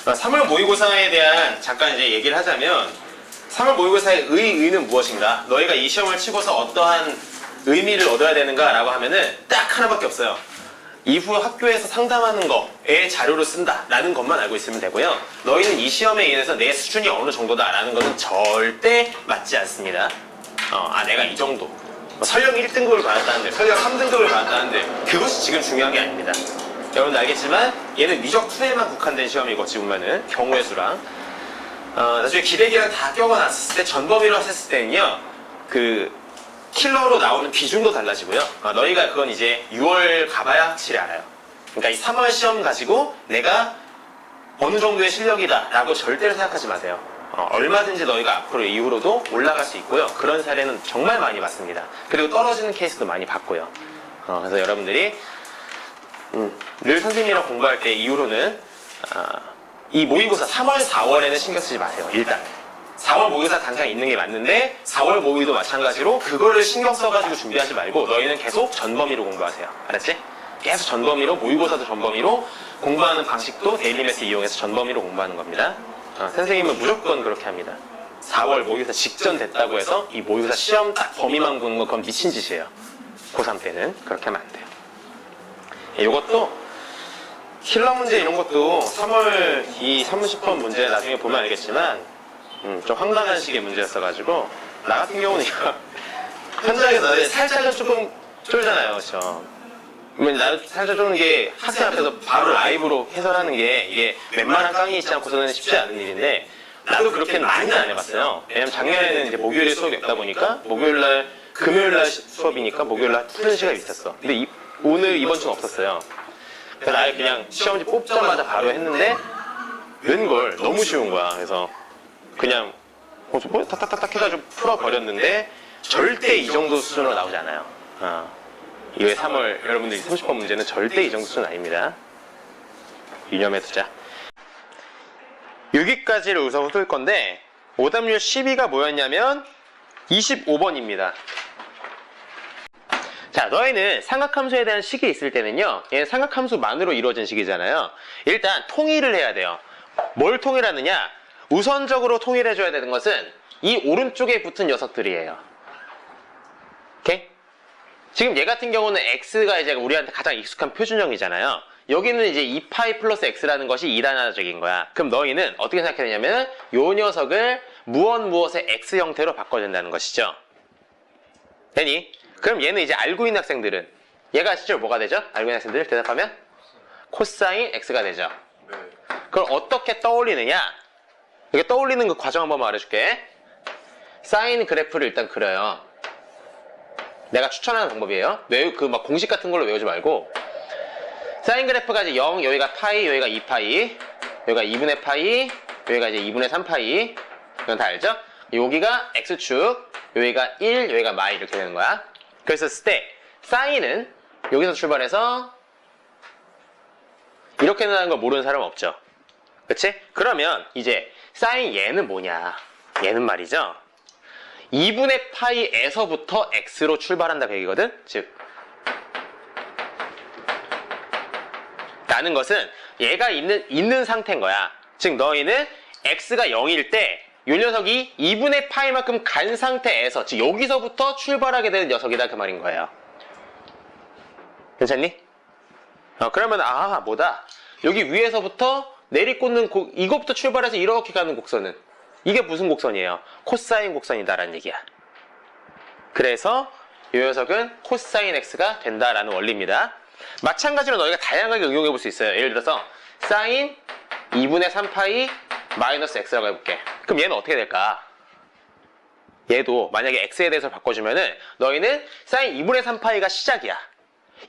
3월 모의고사에 대한 잠깐 이제 얘기를 하자면 3월 모의고사의 의의는 무엇인가? 너희가 이 시험을 치고서 어떠한 의미를 얻어야 되는가? 라고 하면은 딱 하나밖에 없어요. 이후 학교에서 상담하는 거에 자료를 쓴다 라는 것만 알고 있으면 되고요. 너희는 이 시험에 인해서 내 수준이 어느 정도다 라는 것은 절대 맞지 않습니다. 내가 이 정도 설령 1등급을 받았다는데 설령 3등급을 받았다는데 그것이 지금 중요한 게 아닙니다. 여러분도 알겠지만 얘는 미적 투에만 국한된 시험이고 어찌 보면은 경우의 수랑 나중에 기대기랑 다 껴워놨을 때 전범위로 했을 때는요 그 킬러로 나오는 비중도 달라지고요. 너희가 그건 이제 6월 가봐야 확실히 알아요. 그러니까 이 3월 시험 가지고 내가 어느 정도의 실력이다 라고 절대로 생각하지 마세요. 얼마든지 너희가 앞으로 이후로도 올라갈 수 있고요. 그런 사례는 정말 많이 봤습니다. 그리고 떨어지는 케이스도 많이 봤고요. 그래서 여러분들이 늘 선생님이랑 공부할 때 이후로는 이 모의고사 3월, 4월에는 신경 쓰지 마세요. 일단 4월 모의고사 당장 있는 게 맞는데 4월 모의도 마찬가지로 그거를 신경 써가지고 준비하지 말고 너희는 계속 전범위로 공부하세요. 알았지? 계속 전범위로, 모의고사도 전범위로, 공부하는 방식도 데일리매스 이용해서 전범위로 공부하는 겁니다. 선생님은 무조건 그렇게 합니다. 4월 모의고사 직전 됐다고 해서 이 모의고사 시험 딱 범위만 보는 건 그건 미친 짓이에요. 고3 때는 그렇게 하면 안 돼요. 이것도 킬러 문제 이런 것도 3월 이 30번 문제 나중에 보면 알겠지만 좀 황당한 식의 문제였어가지고 나 같은 경우는 이거 현장에서 살짝은 조금 쫄잖아요. 그렇죠? 나도 살짝 쫄는 게 학생 앞에서 바로 라이브로 해설하는 게 이게 웬만한 강의 있지 않고서는 쉽지 않은 일인데 나도 그렇게는 많이는 안 해봤어요. 왜냐면 작년에는 이제 목요일에 수업이 없다 보니까 목요일날 금요일날 수업이니까 목요일날 푸는 시간이 있었어. 근데 오늘 이번 주는 없었어요. 그래서 아예 그냥 시험지 뽑자마자 바로 했는데 웬걸 너무 쉬운 거야. 그래서 그냥 뭐 탁탁탁탁 해가지고 풀어버렸는데 절대 이 정도 수준으로 나오지 않아요. 이후에 3월 여러분들이 30번 문제는 절대 이 정도 수준 아닙니다. 유념해 두자. 여기까지를 우선 쓸 건데 오답률 12가 뭐였냐면 25번입니다. 자, 너희는 삼각함수에 대한 식이 있을 때는요 얘는 삼각함수만으로 이루어진 식이잖아요. 일단 통일을 해야 돼요. 뭘 통일하느냐? 우선적으로 통일해줘야 되는 것은 이 오른쪽에 붙은 녀석들이에요. 오케이? 지금 얘 같은 경우는 x가 이제 우리한테 가장 익숙한 표준형이잖아요. 여기는 이제 2파이 플러스 x라는 것이 이단화적인 거야. 그럼 너희는 어떻게 생각해야 되냐면 요 녀석을 무엇의 x 형태로 바꿔준다는 것이죠. 되니? 그럼 얘는 이제 알고 있는 학생들은 얘가 실제로 뭐가 되죠? 알고 있는 학생들 대답하면 코사인 x가 되죠. 그걸 어떻게 떠올리느냐? 이게 떠올리는 그 과정 한번 말해줄게. 사인 그래프를 일단 그려요. 내가 추천하는 방법이에요. 그 막 공식 같은 걸로 외우지 말고 사인 그래프가 이제 0, 여기가 파이, 여기가 2파이, 여기가 2분의 파이, 여기가 이제 2분의 3파이. 이건 다 알죠? 여기가 x축, 여기가 1, 여기가 마이 이렇게 되는 거야. 그래서 쓸 때 사인은 여기서 출발해서 이렇게 나는 거 모르는 사람 없죠? 그치? 그러면 이제 사인 얘는 뭐냐? 얘는 말이죠. 2분의 파이에서부터 x로 출발한다 그 얘기거든? 즉 라는 것은 얘가 있는 상태인 거야. 즉 너희는 x가 0일 때 이 녀석이 2분의 파이만큼 간 상태에서 즉 여기서부터 출발하게 되는 녀석이다 그 말인 거예요. 괜찮니? 그러면 뭐다? 여기 위에서부터 내리꽂는 이것부터 출발해서 이렇게 가는 곡선은 이게 무슨 곡선이에요? 코사인 곡선이다라는 얘기야. 그래서 이 녀석은 코사인 x가 된다라는 원리입니다. 마찬가지로 너희가 다양하게 응용해 볼 수 있어요. 예를 들어서 사인 2분의 3파이 마이너스 x라고 해볼게. 그럼 얘는 어떻게 될까? 얘도 만약에 x에 대해서 바꿔주면은 너희는 사인 2분의 3파이가 시작이야.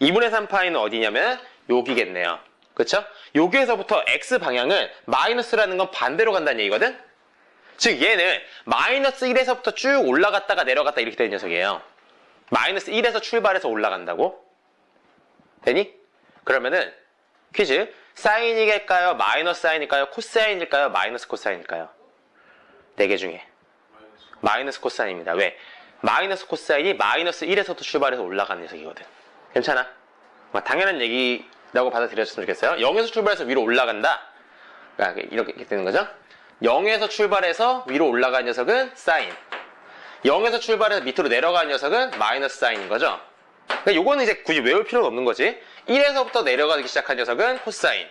2분의 3파이는 어디냐면 여기겠네요. 그쵸? 여기에서부터 x 방향은 마이너스라는 건 반대로 간다는 얘기거든? 즉 얘는 마이너스 1에서부터 쭉 올라갔다가 내려갔다 이렇게 되는 녀석이에요. 마이너스 1에서 출발해서 올라간다고? 되니? 그러면은 퀴즈. 사인일까요? 마이너스 사인일까요? 코사인일까요? 마이너스 코사인일까요? 4개 중에 마이너스 코사인입니다. 왜? 마이너스 코사인이 마이너스 1에서부터 출발해서 올라가는 녀석이거든. 괜찮아? 당연한 얘기라고 받아들여줬으면 좋겠어요. 0에서 출발해서 위로 올라간다. 이렇게 되는 거죠. 0에서 출발해서 위로 올라간 녀석은 사인, 0에서 출발해서 밑으로 내려간 녀석은 마이너스 사인인 거죠. 그러니까 요거는 이제 굳이 외울 필요는 없는 거지. 1에서부터 내려가기 시작한 녀석은 코사인,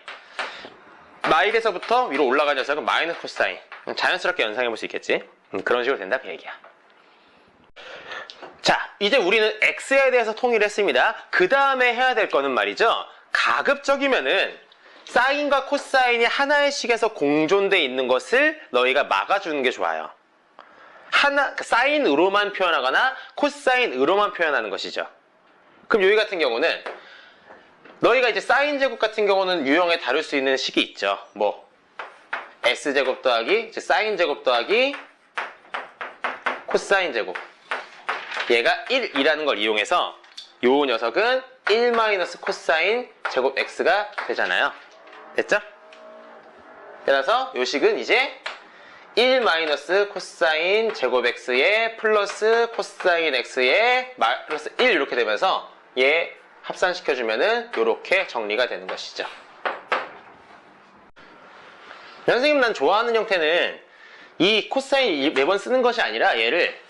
마일에서부터 위로 올라간 녀석은 마이너스 코사인. 자연스럽게 연상해 볼 수 있겠지. 그런 식으로 된다 그 얘기야. 자, 이제 우리는 x에 대해서 통일했습니다. 그 다음에 해야 될 거는 말이죠, 가급적이면은 사인과 코사인이 하나의 식에서 공존돼 있는 것을 너희가 막아주는 게 좋아요. 사인으로만 표현하거나 코사인으로만 표현하는 것이죠. 그럼 여기 같은 경우는 너희가 이제 사인 제곱 같은 경우는 유형에 다룰 수 있는 식이 있죠. 뭐 s 제곱 더하기 이제 사인 제곱 더하기 코사인 제곱, 얘가 1이라는 걸 이용해서 요 녀석은 1 마이너스 코사인 제곱 x가 되잖아요. 됐죠? 따라서 요 식은 이제 1 마이너스 코사인 제곱 x에 플러스 코사인 x에 마이너스 1 이렇게 되면서 얘 합산시켜주면은 요렇게 정리가 되는 것이죠. 선생님, 난 좋아하는 형태는 이 코사인 매번 쓰는 것이 아니라 얘를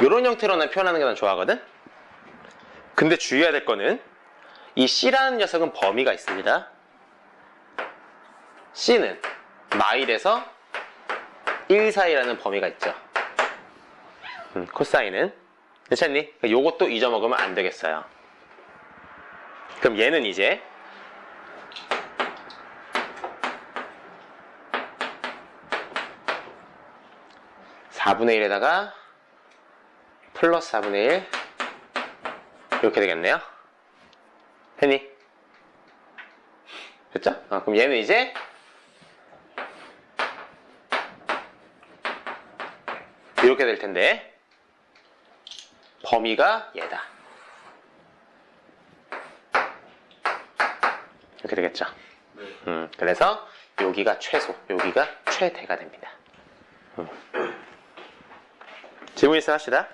요런 형태로 난 표현하는 게 난 좋아하거든? 근데 주의해야 될 거는 이 C라는 녀석은 범위가 있습니다. C는 마일에서 1 사이라는 범위가 있죠. 코사인은. 괜찮니? 요것도 잊어먹으면 안 되겠어요. 그럼 얘는 이제 (4분의 1에다가) 플러스 4분의 1 이렇게 되겠네요. 했니? 됐죠? 그럼 얘는 이제 이렇게 될 텐데 범위가 얘다. 이렇게 되겠죠? 그래서 여기가 최소, 여기가 최대가 됩니다. 질문 있으면 합시다.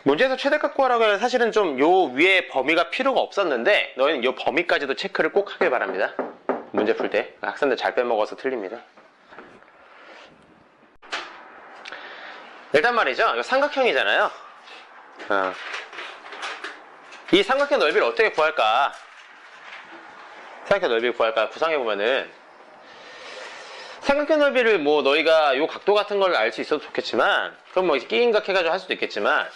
문제에서 최대값 구하라고 해서 사실은 좀 요 위에 범위가 필요가 없었는데 너희는 요 범위까지도 체크를 꼭 하길 바랍니다. 문제 풀 때. 학생들 잘 빼먹어서 틀립니다. 일단 말이죠, 이거 삼각형이잖아요. 이 삼각형 넓이를 어떻게 구할까? 삼각형 넓이를 구할까? 구상해보면은 삼각형 넓이를 뭐 너희가 요 각도 같은 걸 알 수 있어도 좋겠지만, 그럼 뭐 끼인각 해가지고 할 수도 있겠지만,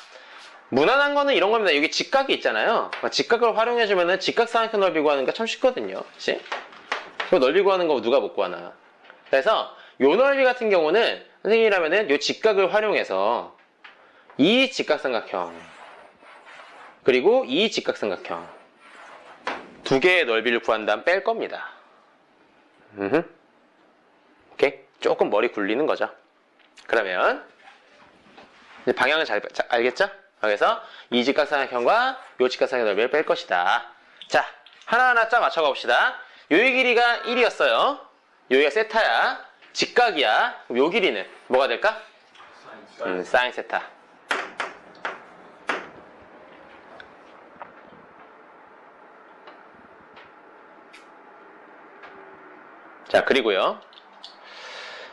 무난한 거는 이런 겁니다. 여기 직각이 있잖아요. 직각을 활용해주면은 직각 삼각형 넓이 구하는 게 참 쉽거든요. 그치? 그 넓이 구하는 거 누가 못 구하나. 그래서 요 넓이 같은 경우는 선생님이라면은 요 직각을 활용해서 이 직각삼각형 그리고 이 직각삼각형 두 개의 넓이를 구한 다음 뺄 겁니다. 오케이? 조금 머리 굴리는 거죠. 그러면 이제 방향을 잘 알겠죠? 그래서 이 직각삼각형과 이 직각삼각형 넓이를 뺄 것이다. 자, 하나하나 짜 맞춰가 봅시다. 요의 길이가 1이었어요. 여기가 세타야. 직각이야. 그럼 요 길이는 뭐가 될까? 사인 세타. 자, 그리고요,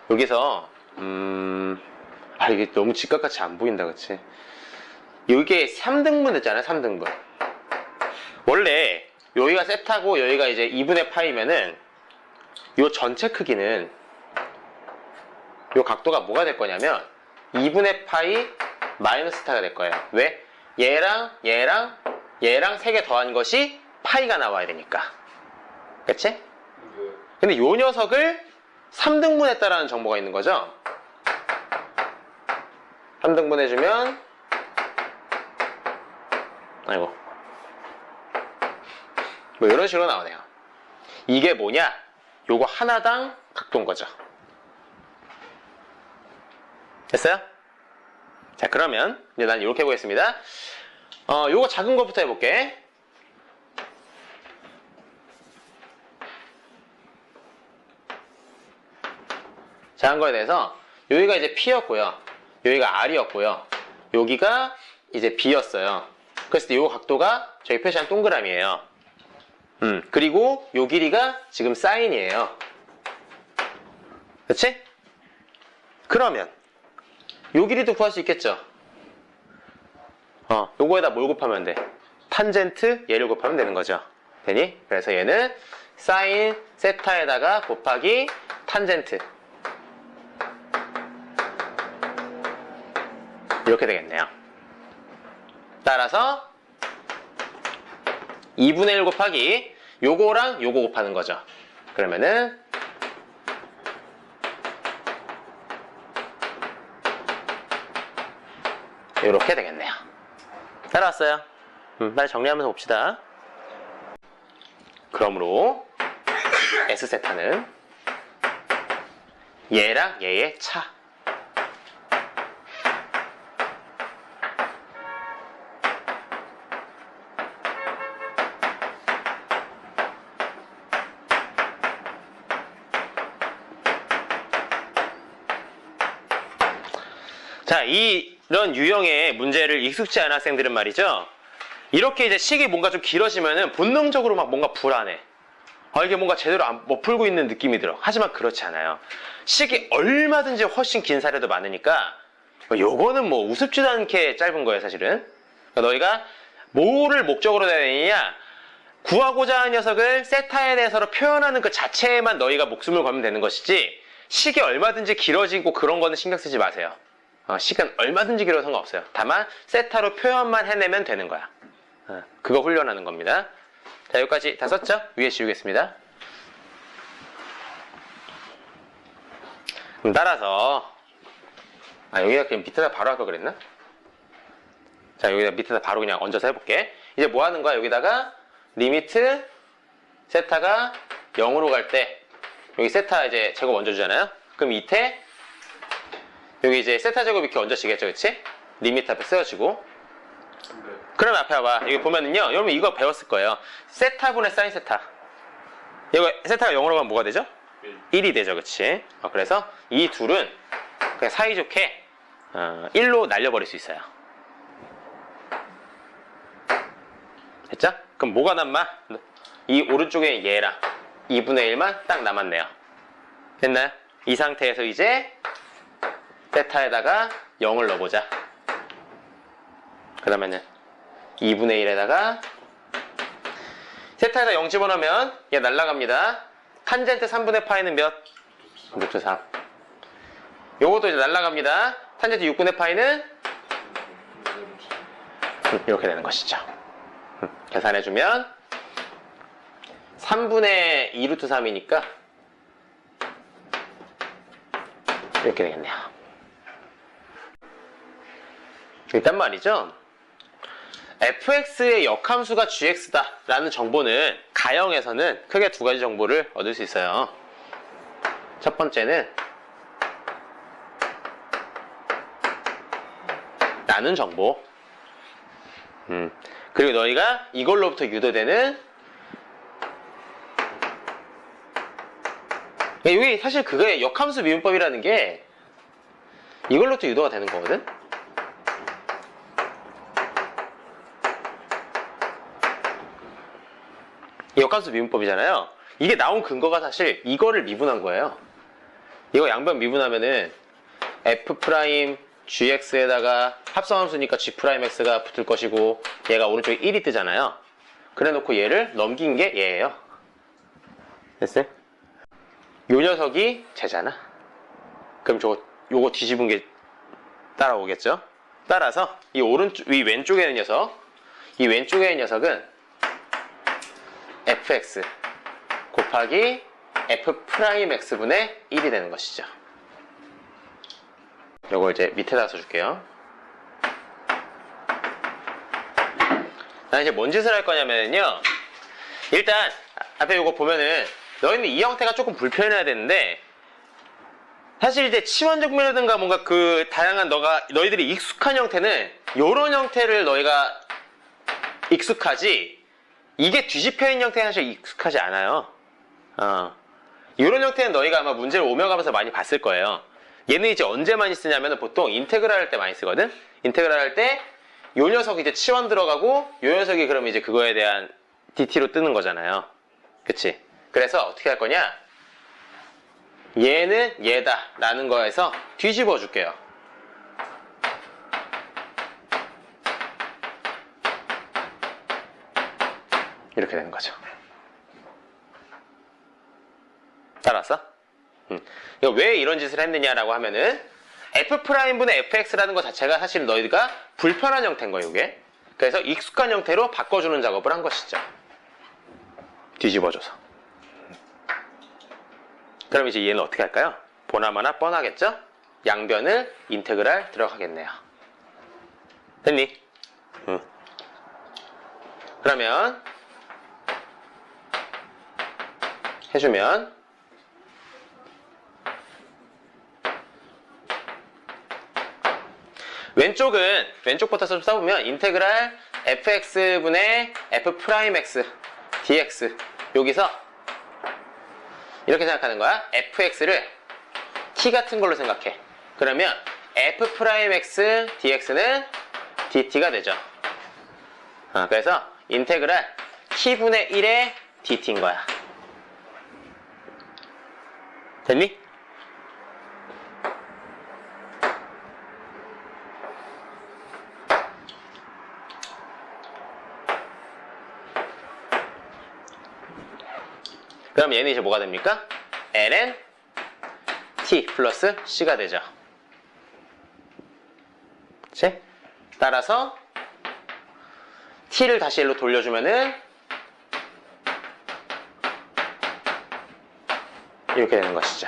여기서 이게 너무 직각같이 안 보인다, 그치? 이게 3등분 됐잖아요. 3등분. 원래 여기가 세타고 여기가 이제 2분의 파이면은 요 전체 크기는 요 각도가 뭐가 될 거냐면 2분의 파이 마이너스 세타가 될 거예요. 왜? 얘랑 얘랑 얘랑 3개 더한 것이 파이가 나와야 되니까. 그치? 근데 요 녀석을 3등분 했다라는 정보가 있는 거죠. 3등분 해주면 아이고 뭐 이런 식으로 나오네요. 이게 뭐냐? 요거 하나당 각도인 거죠. 됐어요? 자, 그러면 이제 난 이렇게 해보겠습니다. 요거 작은 것부터 해볼게. 작은 거에 대해서 여기가 이제 P였고요. 여기가 R이었고요. 여기가 이제 B였어요. 그랬을 때 요 각도가 저희 표시한 동그라미예요. 그리고 요 길이가 지금 사인이에요. 그렇지? 그러면 요 길이도 구할 수 있겠죠? 요거에다 뭘 곱하면 돼? 탄젠트 얘를 곱하면 되는 거죠. 되니? 그래서 얘는 사인 세타에다가 곱하기 탄젠트 이렇게 되겠네요. 따라서 2분의 1 곱하기 요거랑 요거 곱하는 거죠. 그러면은 이렇게 되겠네요. 따라왔어요. 빨리 정리하면서 봅시다. 그러므로 S세타는 얘랑 얘의 차. 자, 이런 유형의 문제를 익숙지 않은 학생들은 말이죠. 이렇게 이제 식이 뭔가 좀 길어지면은 본능적으로 막 뭔가 불안해. 이게 뭔가 제대로 못 풀고 있는 느낌이 들어. 하지만 그렇지 않아요. 식이 얼마든지 훨씬 긴 사례도 많으니까 요거는 뭐 우습지도 않게 짧은 거예요, 사실은. 그러니까 너희가 뭐를 목적으로 해야 되느냐? 구하고자 하는 녀석을 세타에 대해서로 표현하는 그 자체에만 너희가 목숨을 걸면 되는 것이지 식이 얼마든지 길어지고 그런 거는 신경 쓰지 마세요. 시간 얼마든지 길어도 상관없어요. 다만 세타로 표현만 해내면 되는 거야. 그거 훈련하는 겁니다. 자, 여기까지 다 썼죠? 위에 지우겠습니다. 그럼 따라서 여기다 그냥 밑에다 바로 할 걸 그랬나? 자, 여기다 밑에다 바로 그냥 얹어서 해볼게. 이제 뭐 하는 거야? 여기다가 리미트 세타가 0으로 갈 때 여기 세타 이제 제곱 얹어주잖아요. 그럼 이태 여기 이제 세타 제곱 이렇게 얹어지겠죠, 그치? 리미트 앞에 쓰여지고. 그럼 앞에 와봐. 여기 보면은요, 여러분 이거 배웠을 거예요. 세타분의 사인 세타. 이거 세타가 0으로 가면 뭐가 되죠? 1이 되죠, 그치? 그래서 이 둘은 그냥 사이좋게 1로 날려버릴 수 있어요. 됐죠? 그럼 뭐가 남아? 이 오른쪽에 얘랑 2분의 1만 딱 남았네요. 됐나요? 이 상태에서 이제 세타에다가 0을 넣어보자. 그러면은 2분의 1에다가 세타에다 0 집어넣으면 얘 날라갑니다. 탄젠트 3분의 파이는 몇? 루트 3. 요것도 이제 날라갑니다. 탄젠트 6분의 파이는 이렇게 되는 것이죠. 계산해주면 3분의 2 루트 3이니까 이렇게 되겠네요. 일단 말이죠. fx의 역함수가 gx다 라는 정보는 가형에서는 크게 두 가지 정보를 얻을 수 있어요. 첫 번째는 나눈 정보. 그리고 너희가 이걸로부터 유도되는 여기 사실 그게 역함수 미분법이라는 게 이걸로부터 유도가 되는 거거든. 역함수 미분법이잖아요. 이게 나온 근거가 사실 이거를 미분한 거예요. 이거 양변 미분하면은 f'(gx에다가 합성함수니까 g'x가 붙을 것이고 얘가 오른쪽에 1이 뜨잖아요. 그래 놓고 얘를 넘긴 게 얘예요. 됐어요? 요 녀석이 쟤잖아. 그럼 요거 뒤집은 게 따라오겠죠? 따라서 이 왼쪽에 있는 녀석, 이 왼쪽에 있는 녀석은 fx 곱하기 f'x분의 1이 되는 것이죠. 요거 이제 밑에다 써줄게요. 나 이제 뭔 짓을 할 거냐면요. 일단 앞에 요거 보면은 너희는 이 형태가 조금 불편해야 되는데 사실 이제 치원적면이라든가 뭔가 그 다양한 너희들이 익숙한 형태는 요런 형태를 너희가 익숙하지 이게 뒤집혀 있는 형태는 사실 익숙하지 않아요. 이런 형태는 너희가 아마 문제를 오며가면서 많이 봤을 거예요. 얘는 이제 언제 많이 쓰냐면 보통 인테그랄 할 때 많이 쓰거든. 인테그랄 할 때 요 녀석이 이제 치원 들어가고 요 녀석이 그럼 이제 그거에 대한 dt로 뜨는 거잖아요. 그치? 그래서 어떻게 할 거냐? 얘는 얘다 라는 거에서 뒤집어 줄게요. 이렇게 되는 거죠. 따라왔어? 이거 왜 이런 짓을 했느냐라고 하면은 F'분의 fx라는 것 자체가 사실 너희가 불편한 형태인 거예요, 이게. 그래서 익숙한 형태로 바꿔주는 작업을 한 것이죠. 뒤집어줘서. 그럼 이제 얘는 어떻게 할까요? 보나마나 뻔하겠죠? 양변을 인테그랄 들어가겠네요. 됐니? 그러면 해주면 왼쪽부터 좀 써보면 인테그랄 fx분의 f'x dx 여기서 이렇게 생각하는 거야. fx를 t 같은 걸로 생각해. 그러면 f'x dx는 dt가 되죠. 그래서 인테그랄 t분의 1의 dt인 거야. 됐니? 그럼 얘는 이제 뭐가 됩니까? ln t 플러스 c가 되죠. 그치? 따라서 t를 다시 일로 돌려주면은 이렇게 되는 것이죠.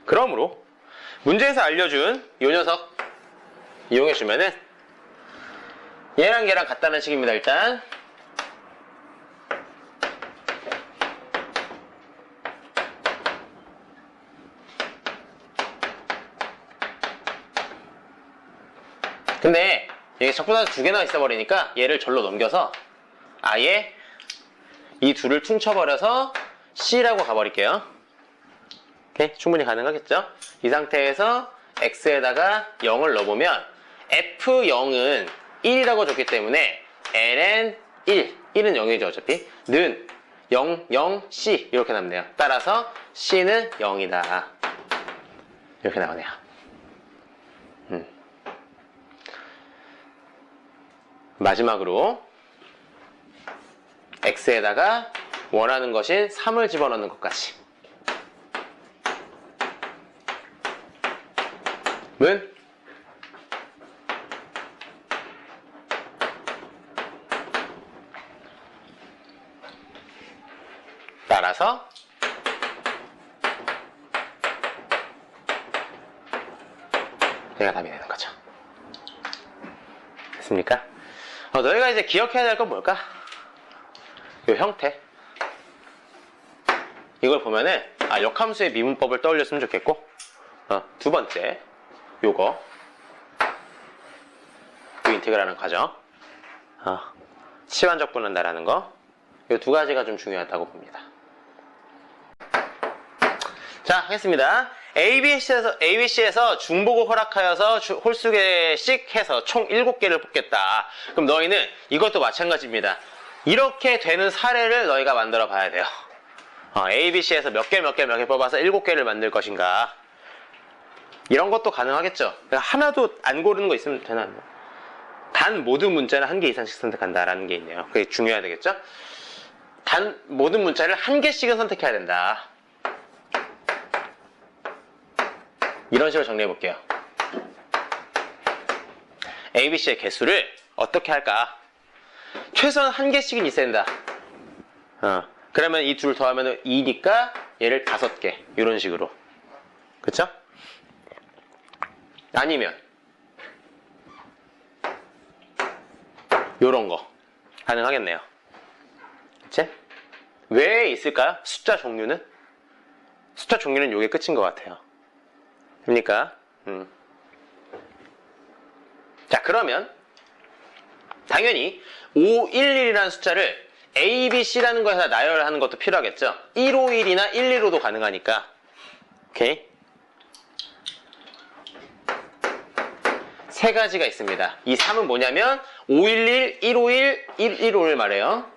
그러므로 문제에서 알려준 이 녀석 이용해주면은 얘랑 얘랑 같다는 식입니다. 일단 근데 이게 적분하수 두 개나 있어버리니까 얘를 절로 넘겨서 아예 이 둘을 퉁쳐버려서 C라고 가버릴게요. 오케이? 충분히 가능하겠죠? 이 상태에서 X에다가 0을 넣어보면 F0은 1이라고 줬기 때문에 ln 1, 1은 0이죠 어차피 는 0, 0, C 이렇게 남네요. 따라서 C는 0이다. 이렇게 나오네요. 마지막으로 X에다가 원하는 것인 3을 집어넣는 것까지 은 따라서 얘가 답이 되는 거죠. 됐습니까? 너희가 이제 기억해야 될 건 뭘까? 요 형태. 이걸 보면은 역함수의 미분법을 떠올렸으면 좋겠고 두 번째 요거 요 인테그랄하는 과정 치환적 분한다라는 거 요 두 가지가 좀 중요하다고 봅니다. 자 하겠습니다. ABC에서 중복을 허락하여서 홀수개씩 해서 총 7개를 뽑겠다. 그럼 너희는 이것도 마찬가지입니다. 이렇게 되는 사례를 너희가 만들어 봐야 돼요. ABC에서 몇 개 뽑아서 7개를 만들 것인가. 이런 것도 가능하겠죠. 하나도 안 고르는 거 있으면 되나? 단 모든 문자는 1개 이상씩 선택한다라는 게 있네요. 그게 중요해야 되겠죠? 단 모든 문자를 1개씩은 선택해야 된다. 이런 식으로 정리해 볼게요. ABC의 개수를 어떻게 할까? 최소한 1개씩은 있어야 된다. 그러면 이 둘 더하면 2니까 얘를 5개. 이런 식으로. 그쵸? 아니면 요런 거. 가능하겠네요. 그치? 왜 있을까요? 숫자 종류는? 숫자 종류는 요게 끝인 것 같아요. 됩니까? 자, 그러면 당연히 511이라는 숫자를 A, B, C라는 거에서 나열하는 것도 필요하겠죠. 151이나 115도 가능하니까. 오케이? 세 가지가 있습니다. 이 3은 뭐냐면 511, 151, 115를 말해요.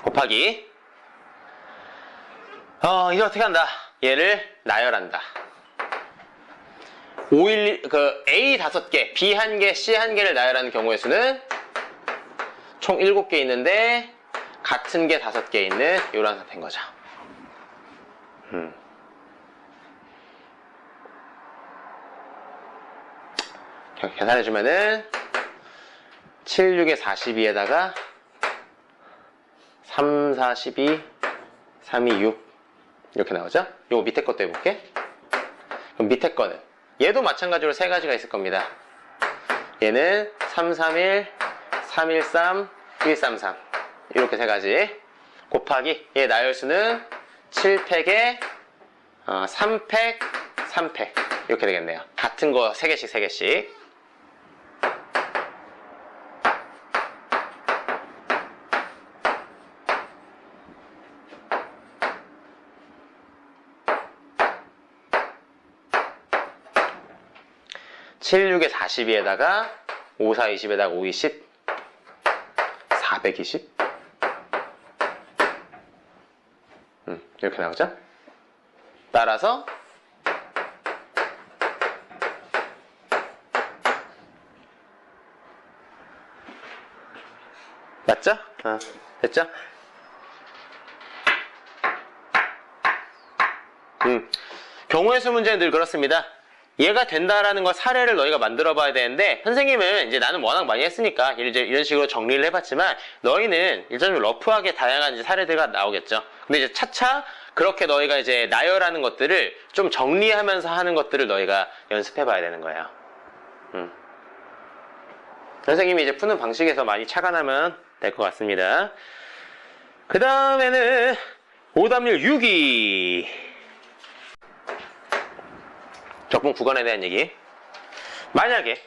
곱하기 이제 어떻게 한다? 얘를 나열한다. 511, A 5개, B 1개, C 1개를 나열하는 경우의 수는 총 7개 있는데 같은 게 5개 있는 이런 상태인 거죠. 계산해주면은 7, 6에 42에다가 3, 42, 3, 2, 6 이렇게 나오죠? 요거 밑에 것도 해볼게. 그럼 밑에 거는 얘도 마찬가지로 세 가지가 있을 겁니다. 얘는 331, 313, 133 이렇게 세 가지 곱하기 얘 나열수는 7팩에 3팩, 3팩 이렇게 되겠네요. 같은 거 3개씩 3개씩. 칠, 6에 42에다가 5, 4, 20에다가 5, 20 420 이렇게 나오죠? 따라서 맞죠? 됐죠? 경우의 수 문제는 늘 그렇습니다. 얘가 된다라는 거 사례를 너희가 만들어 봐야 되는데 선생님은 이제 나는 워낙 많이 했으니까 이제 이런 식으로 정리를 해봤지만 너희는 일단 러프하게 다양한 이제 사례들가 나오겠죠. 근데 이제 차차 그렇게 너희가 이제 나열하는 것들을 좀 정리하면서 하는 것들을 너희가 연습해 봐야 되는 거예요. 선생님이 이제 푸는 방식에서 많이 차가 나면 될 것 같습니다. 그 다음에는 오답률 6위. 적분 구간에 대한 얘기. 만약에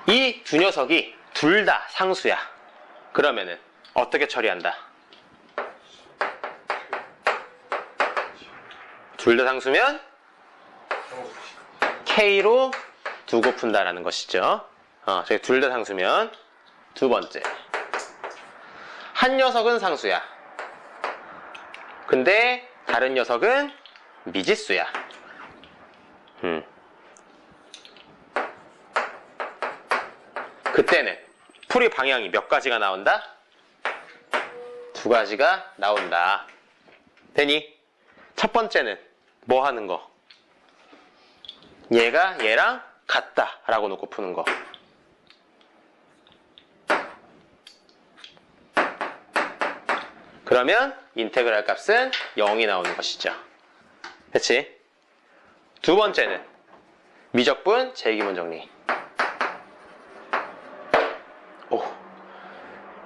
이 두 녀석이 둘 다 상수야. 그러면은 어떻게 처리한다? 둘 다 상수면 K로 두고 푼다라는 것이죠. 저희 둘 다 상수면 두 번째. 한 녀석은 상수야. 근데 다른 녀석은 미지수야. 그때는 풀이 방향이 몇 가지가 나온다? 두 가지가 나온다. 되니? 첫 번째는 뭐 하는 거? 얘가 얘랑 같다 라고 놓고 푸는 거. 그러면 인테그랄 값은 0이 나오는 것이죠. 그치? 두 번째는 미적분 제기문 정리.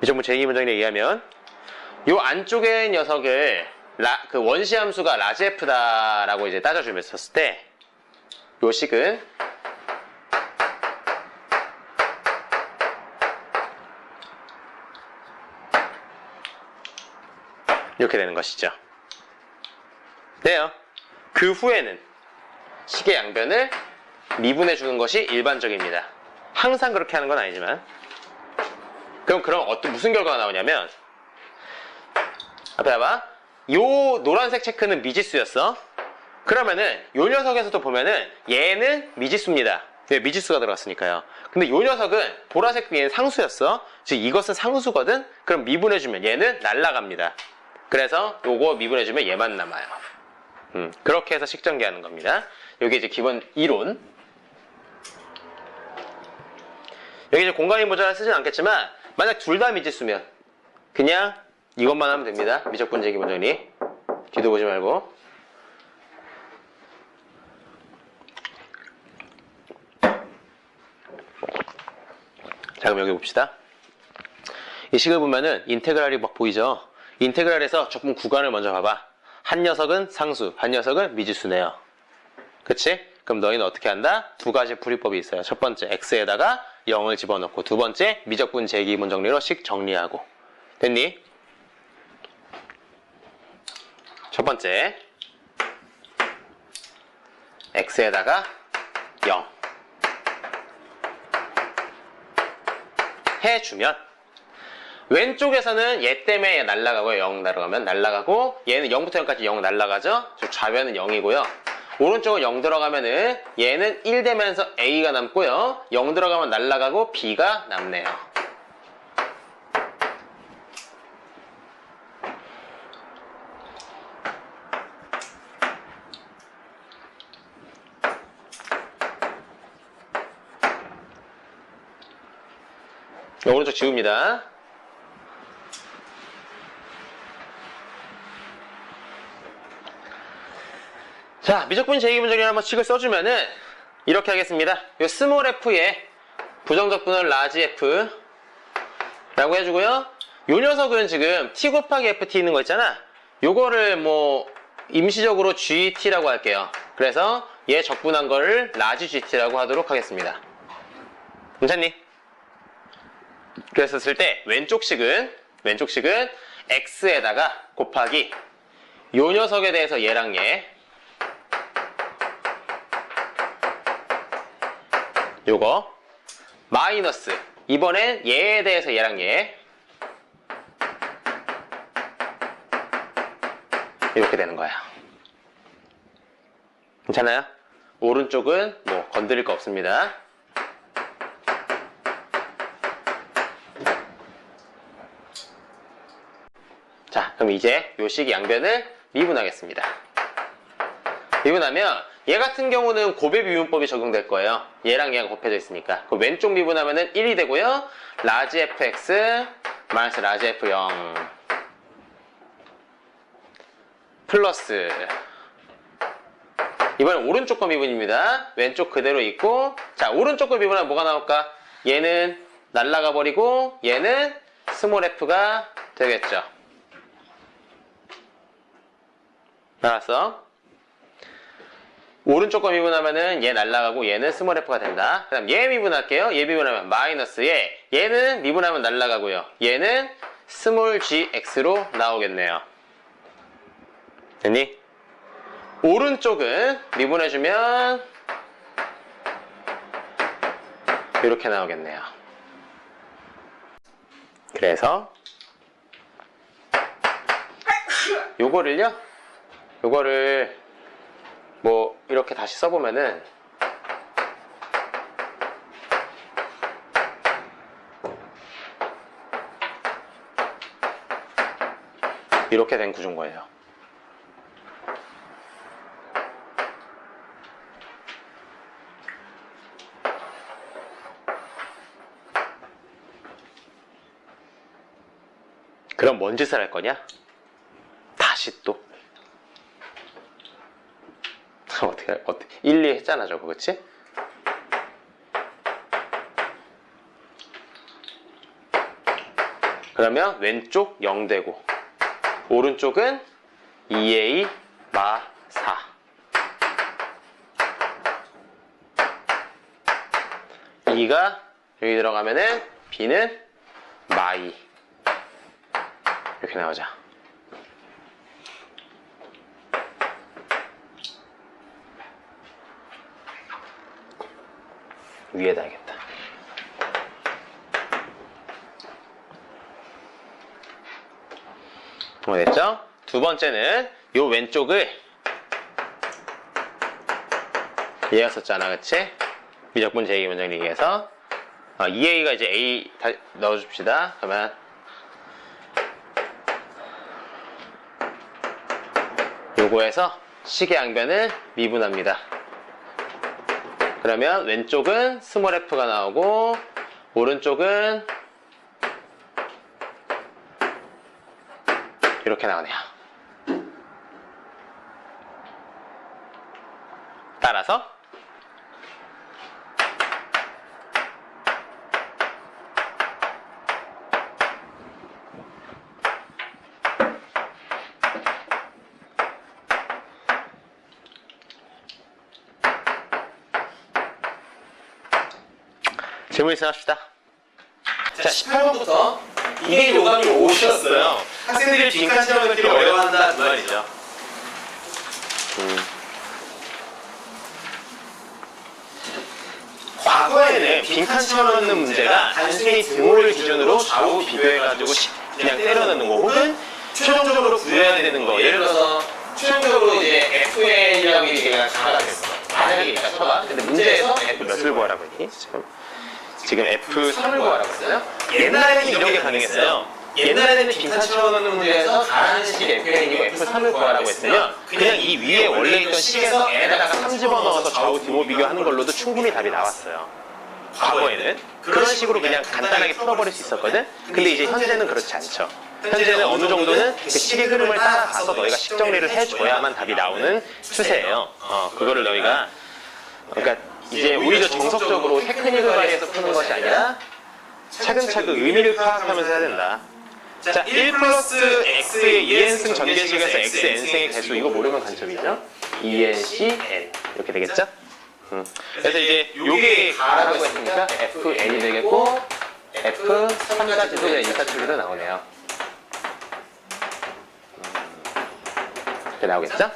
미적분 제기문 정리에 의하면 요 안쪽의 녀석을 그 원시 함수가 라지 F다라고 이제 따져주면서 때 요 식은 이렇게 되는 것이죠. 네요. 그 후에는 식의 양변을 미분해 주는 것이 일반적입니다. 항상 그렇게 하는 건 아니지만. 그럼 무슨 결과가 나오냐면 앞에 봐봐. 요 노란색 체크는 미지수였어. 그러면은 요 녀석에서도 보면은 얘는 미지수입니다. 왜? 미지수가 들어갔으니까요. 근데 요 녀석은 보라색 얘는 상수였어. 즉 이것은 상수거든. 그럼 미분해주면 얘는 날라갑니다. 그래서 요거 미분해주면 얘만 남아요. 그렇게 해서 식전개하는 겁니다. 여기 이제 기본 이론. 여기 이제 공간이 모자라 쓰진 않겠지만 만약 둘 다 미지수면 그냥 이것만 하면 됩니다. 미적분 제기문 정리. 뒤도 보지 말고. 자, 그럼 여기 봅시다. 이 식을 보면은 인테그랄이 막 보이죠? 인테그랄에서 적분 구간을 먼저 봐봐. 한 녀석은 상수, 한 녀석은 미지수네요. 그치? 그럼 너희는 어떻게 한다? 두 가지 풀이법이 있어요. 첫 번째, x에다가 0을 집어넣고, 두 번째, 미적분 제기문 정리로 식 정리하고. 됐니? 첫 번째, x에다가 0 해주면 왼쪽에서는 얘 때문에 날아가고요. 0 날아가면 날아가고 얘는 0부터 0까지 0 날아가죠. 좌변은 0이고요. 오른쪽은 0 들어가면은 얘는 1 되면서 A가 남고요. 0 들어가면 날아가고 B가 남네요. 오른쪽 지웁니다. 자, 미적분 제2분절이나 한번 식을 써주면은 이렇게 하겠습니다. 요 스몰 f의 부정적분은 라지 f 라고 해주고요. 요 녀석은 지금 t 곱하기 ft 있는 거 있잖아. 요거를 뭐 임시적으로 gt라고 할게요. 그래서 얘 적분한 거를 라지 gt라고 하도록 하겠습니다. 괜찮니? 그래서 쓸 때 왼쪽식은 x에다가 곱하기 요 녀석에 대해서 얘랑 얘 요거 마이너스 이번엔 얘에 대해서 얘랑 얘 이렇게 되는 거야. 괜찮아요? 오른쪽은 뭐 건드릴 거 없습니다. 자, 그럼 이제 요 식의 양변을 미분하겠습니다. 미분하면 얘 같은 경우는 곱의 미분법이 적용될 거예요. 얘랑 얘가 곱해져 있으니까. 그 왼쪽 미분하면은 1이 되고요. 라지 fx 마이너스 라지 f0 플러스 이번엔 오른쪽 거 미분입니다. 왼쪽 그대로 있고 자, 오른쪽 거 미분하면 뭐가 나올까? 얘는 날라가 버리고 얘는 스몰 f가 되겠죠. 나왔어? 오른쪽 거 미분하면은 얘 날라가고 얘는 스몰 f가 된다. 그 다음 얘 미분할게요. 얘 미분하면 마이너스 얘는 미분하면 날라가고요. 얘는 스몰 gx로 나오겠네요. 됐니? 오른쪽은 미분해주면 이렇게 나오겠네요. 그래서 요거를 뭐 이렇게 다시 써보면은 이렇게 된 구조인 거예요. 그럼 뭔 짓을 할 거냐? 다시 또 어떻게 1, 2 했잖아 저거 그치? 그러면 왼쪽 0 되고 오른쪽은 2a 마 4 2가 여기 들어가면은 b는 마 2 이렇게 나오자. 위에다 하겠다. 됐죠? 두 번째는 요 왼쪽을 얘가 썼잖아, 그치? 미적분 제2문장 얘기해서 2a가 이제 a 다 넣어줍시다. 그러면 요거에서 식의 양변을 미분합니다. 그러면 왼쪽은 스몰 f가 나오고 오른쪽은 이렇게 나오네요. 따라서 질문 있으면 합시다. 자, 18번부터 이게 이제 오감이 5였어요. 학생들이 빈칸 실험을 어려워한다 그 말이죠. 과거에는 빈칸 채워넣는 문제가 단순히 등호를 기준으로 좌우 비교해가지고 그냥 때려 넣는 거, 혹은 최종적으로 구해야 되는 거. 예를 들어서 최종적으로 이제 FN이라고 얘기가 가가 됐어. 만약에 일단 쳐봐. 근데 문제에서 F 몇을 구하라고 했니? 지금 F3을 구하라고 했어요. 옛날에는 이런 게 가능했어요. 옛날에는 빈칸 채워넣는 문제에서 가라는 식이 FN이고 F3을 구하라고 했으면 그냥 이 위에 원래 있던 식에서 N에다가 3 집어넣어서 좌우 등호 비교하는 걸로도 충분히 답이 나왔어요. 과거에는 그런 식으로 그냥 간단하게 풀어버릴 수 있었거든. 근데 이제 현재는 그렇지 않죠. 현재는 어느 정도는 그 식의 흐름을 따라가서 너희가 식 정리를 해줘야만 답이 나오는 추세예요. 그거를 너희가 그러니까 이제 오히려 정석적으로 테크닉을 발휘해서 푸는 것이 아니라 차근차근 의미를 파악하면서 해야 된다. 자, 1 플러스 x의 2n승 전개식에서 x n승의 개수, 이거 모르면 간첩이죠. 2nc n 이렇게 되겠죠? 그래서 이제 요게 가라고 했으니까 fn이 되겠고 f3까지도 그냥 일사출리로 나오네요. 이렇게 나오겠죠?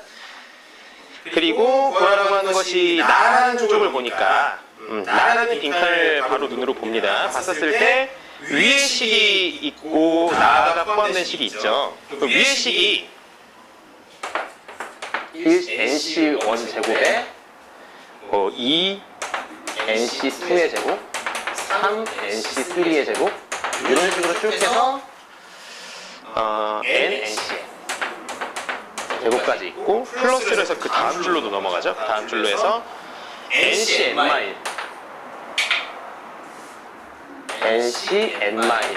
그리고 구하라고 하는 것이 나라는 쪽을 보니까 나라는 빈칸을 바로 눈으로 봅니다. 봤었을 때 위에 식이 있고 나가 포함된 식이 있죠. 그 위에 식이 1nc1 제곱에 2nc2의 제곱, 3nc3의 제곱, 이런 식으로 쭉 해서 nnc 제곱까지 있고, 플러스로 해서 그 다음 줄로도 넘어가죠. 다음 줄로 해서 ncn-1 ncn-의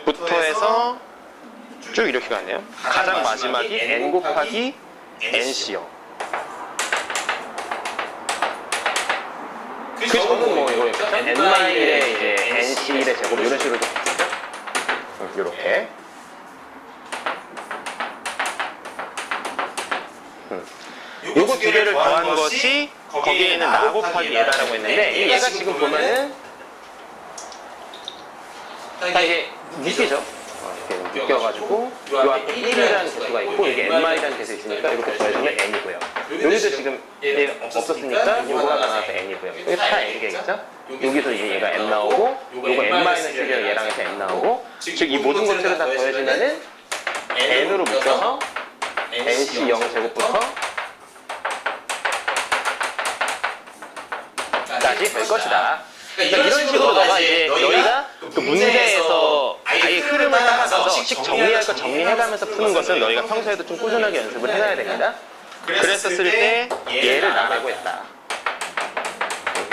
제곱부터 해서 쭉 이렇게 가네요. 가장 마지막이 n 곱하기 nc요. 그 전은 뭐 이거였죠? n-1의 이제 nc1의 제곱 이런 식으로 됐죠. 이렇게. 요거 두 개를 더한 것이 거기에 있는 나 곱하기 얘다라고 했는데, 얘가 지금 보면은 다 이게 묶이죠. 이렇게 묶여가지고 요 앞에 1이라는 개수가 있고 이게 n마이라는 개수 있으니까 이렇게 더해주면 n이고요. 여기도 지금 얘 없었으니까 요거가 나와서 n이고요. 여기 다 n개겠죠? 여기서 이제 얘가 n 나오고 요거 n-1이랑 얘랑 해서 n 나오고, 즉 이 모든 것들을 다 더해주면은 n으로 묶여서 nc 0제곱부터 까지 될 것이다. 그러니까 이런 식으로 너가 이제 너희가 그 문제에서 아예 흐름을 따라가서 식 정리할 거 정리해가면서 푸는 것은 너희가 평소에도 좀 꾸준하게 연습을 해놔야 됩니다. 그랬었을 때 얘를 나가고 했다.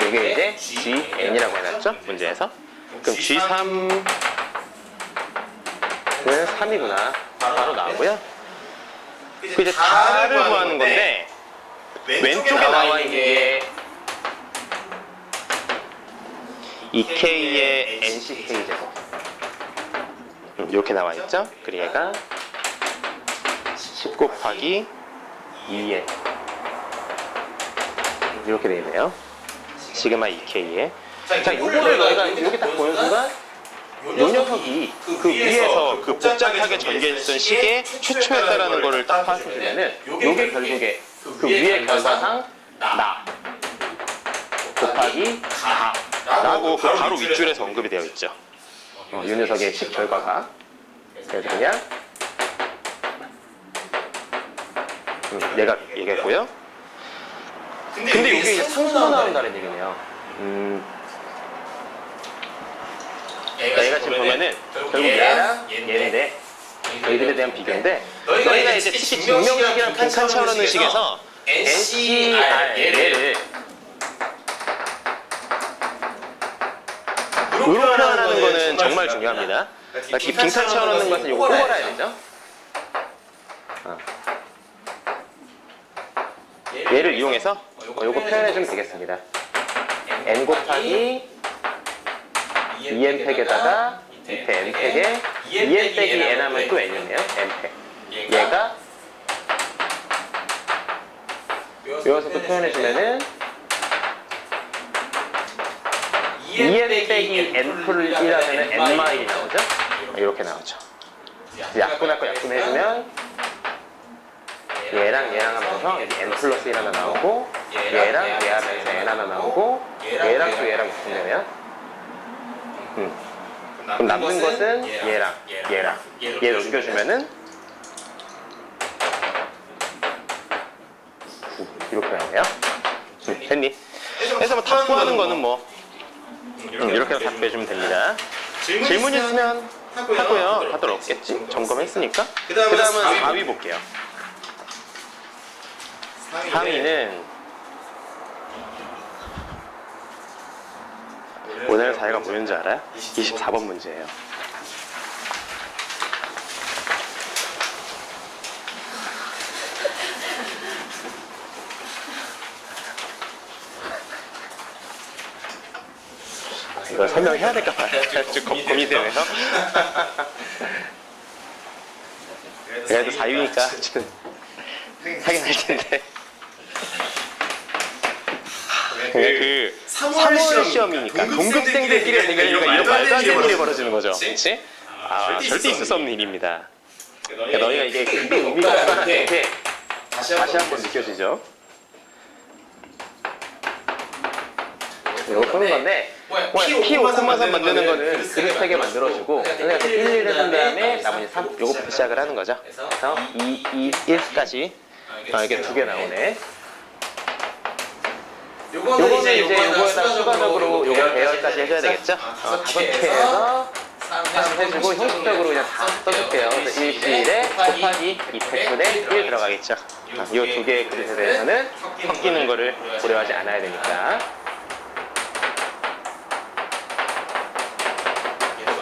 이게 이제 GN이라고 해놨죠? 문제에서. 그럼 G3은 3이구나. 바로 나오고요. 그 이제 다를 구하는 건데, 왼쪽에 나와 있는 게 2K의 NCK 제곱 이렇게 나와 있죠? 그리고 얘가 10 곱하기 2에 이렇게 되어 있네요. 시그마 2K에. 자, 요거를 너희가 이렇게 딱 보는 순간 요 녀석이 그 위에서 그 복잡하게 전개했던 식의 최초였다라는 거를 딱 파악해주면은 요게 결국에 그 위의 결과상 나 곱하기 가 라고 그 바로 윗줄에서 언급이 되어 있죠. 이 녀석의 식 결과가. 그래서 그냥 내가 얘기했고요. 근데 여기 이제 상수가 나온다는 얘기네요. 얘가 지금 보면은 결국 얘랑 얘인데 저희들에 대한 비교인데, 너희가 이제 특히 증명식이랑 빈칸 채워넣는 식에서 NCR 얘를 이렇게 표현하는 거는 정말 중요합니다. 그러니까 빈칸 채워넣는 것은 이거 꼭 알아야 되죠. 얘를 이용해서 이거 표현해주면 되겠습니다. n 곱하기 2n 팩에다가 밑에 n 팩에 2n 빼기 n 하면 또 n이네요. n 팩. 얘가 여기서 또 표현해주면은 2n 빼기 n풀 1하면 n-1이 나오죠? 이렇게 나오죠. 약분할 거 약분해주면 얘랑 얘랑 하면서 n 플러스 1 하나 나오고, 얘랑 얘 하면서 n 하나 나오고 얘랑 또 얘랑 붙으면 그럼 남는 것은 얘랑 얘 넘겨주면은 9 이렇게 나오네요. 됐니? 그래서 뭐 다 구하는 거는 뭐 이렇게 해서 답해주면 됩니다. 질문 있으면 하고요. 다들 없겠지? 점검했으니까. 그 다음은 4위 볼게요. 4위는 오늘 4위가 뭐였는지 알아요? 24번 문제예요. 이거 설명해야 될까 봐요. 좀 고민이 되네요. 그래도 4위니까 지금 하긴 할 텐데. 그 3월 시험이니까 동급생들끼리 대결이니까 이런 말도 안 되는 일이 벌어지는 거죠. 그렇지? 아, 절대 있을 수 없는 일입니다. 그러니까 너희가 이게 크게 의미가 없다는 게 다시 한번 느껴지죠. 이거 푸는 건데 P 5,3 만드는 거는 그릇 3개 만들어주고 그냥 1, 1을 한 다음에 나머지 3 요거부터 시작을 하는 거죠. 그래서 2, 2, 1까지 이게 2개 나오네. 요거는 이제 요거에다 추가적으로 요거 배열까지 해줘야 되겠죠? 5개에서 3 해주고 형식적으로 그냥 다 써줄게요. 그래서 1실에 곱하기 2팩분의 1 들어가겠죠. 요 2개의 그릇에 대해서는 섞이는 거를 고려하지 않아야 되니까.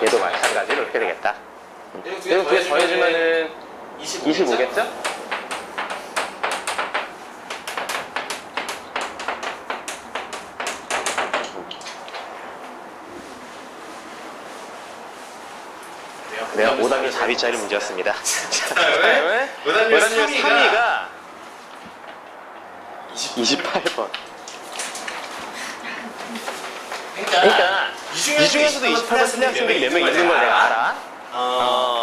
얘도 마찬가지로 이렇게 되겠다. 그리고 2개 더해주면은 25겠죠? 내가 5단계 4위짜리 문제였습니다. 자, 오단율 3위가 28번. 그러니까 이 중에서도 28번 틀린 학생들이 몇 명 있는 걸 내가 알아.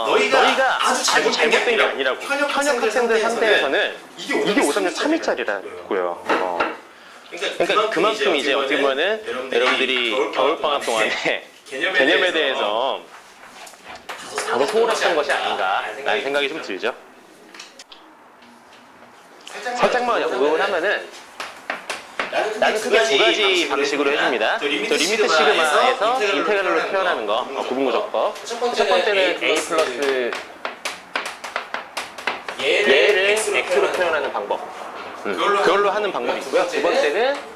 너희가 아주 잘못된 게 아니라고. 현역 학생들 상대에서는 이게 5단율 3위짜리라고요. 그러니까 그만큼 이제 어떻게 보면은 여러분들이 겨울방학 동안에 개념에 대해서 다소 소홀했던 것이 아닌가라는 생각이 좀 들죠. 살짝만 의원하면은 나는 크게 2가지 방식으로 해줍니다. 저 리미트 시그마에서 인테그랄로 표현하는 거, 구분구조법. 첫 번째는 a 플러스 얘를 x로 표현하는 방법. 그걸로 하는 방법이 있고요. 두 번째는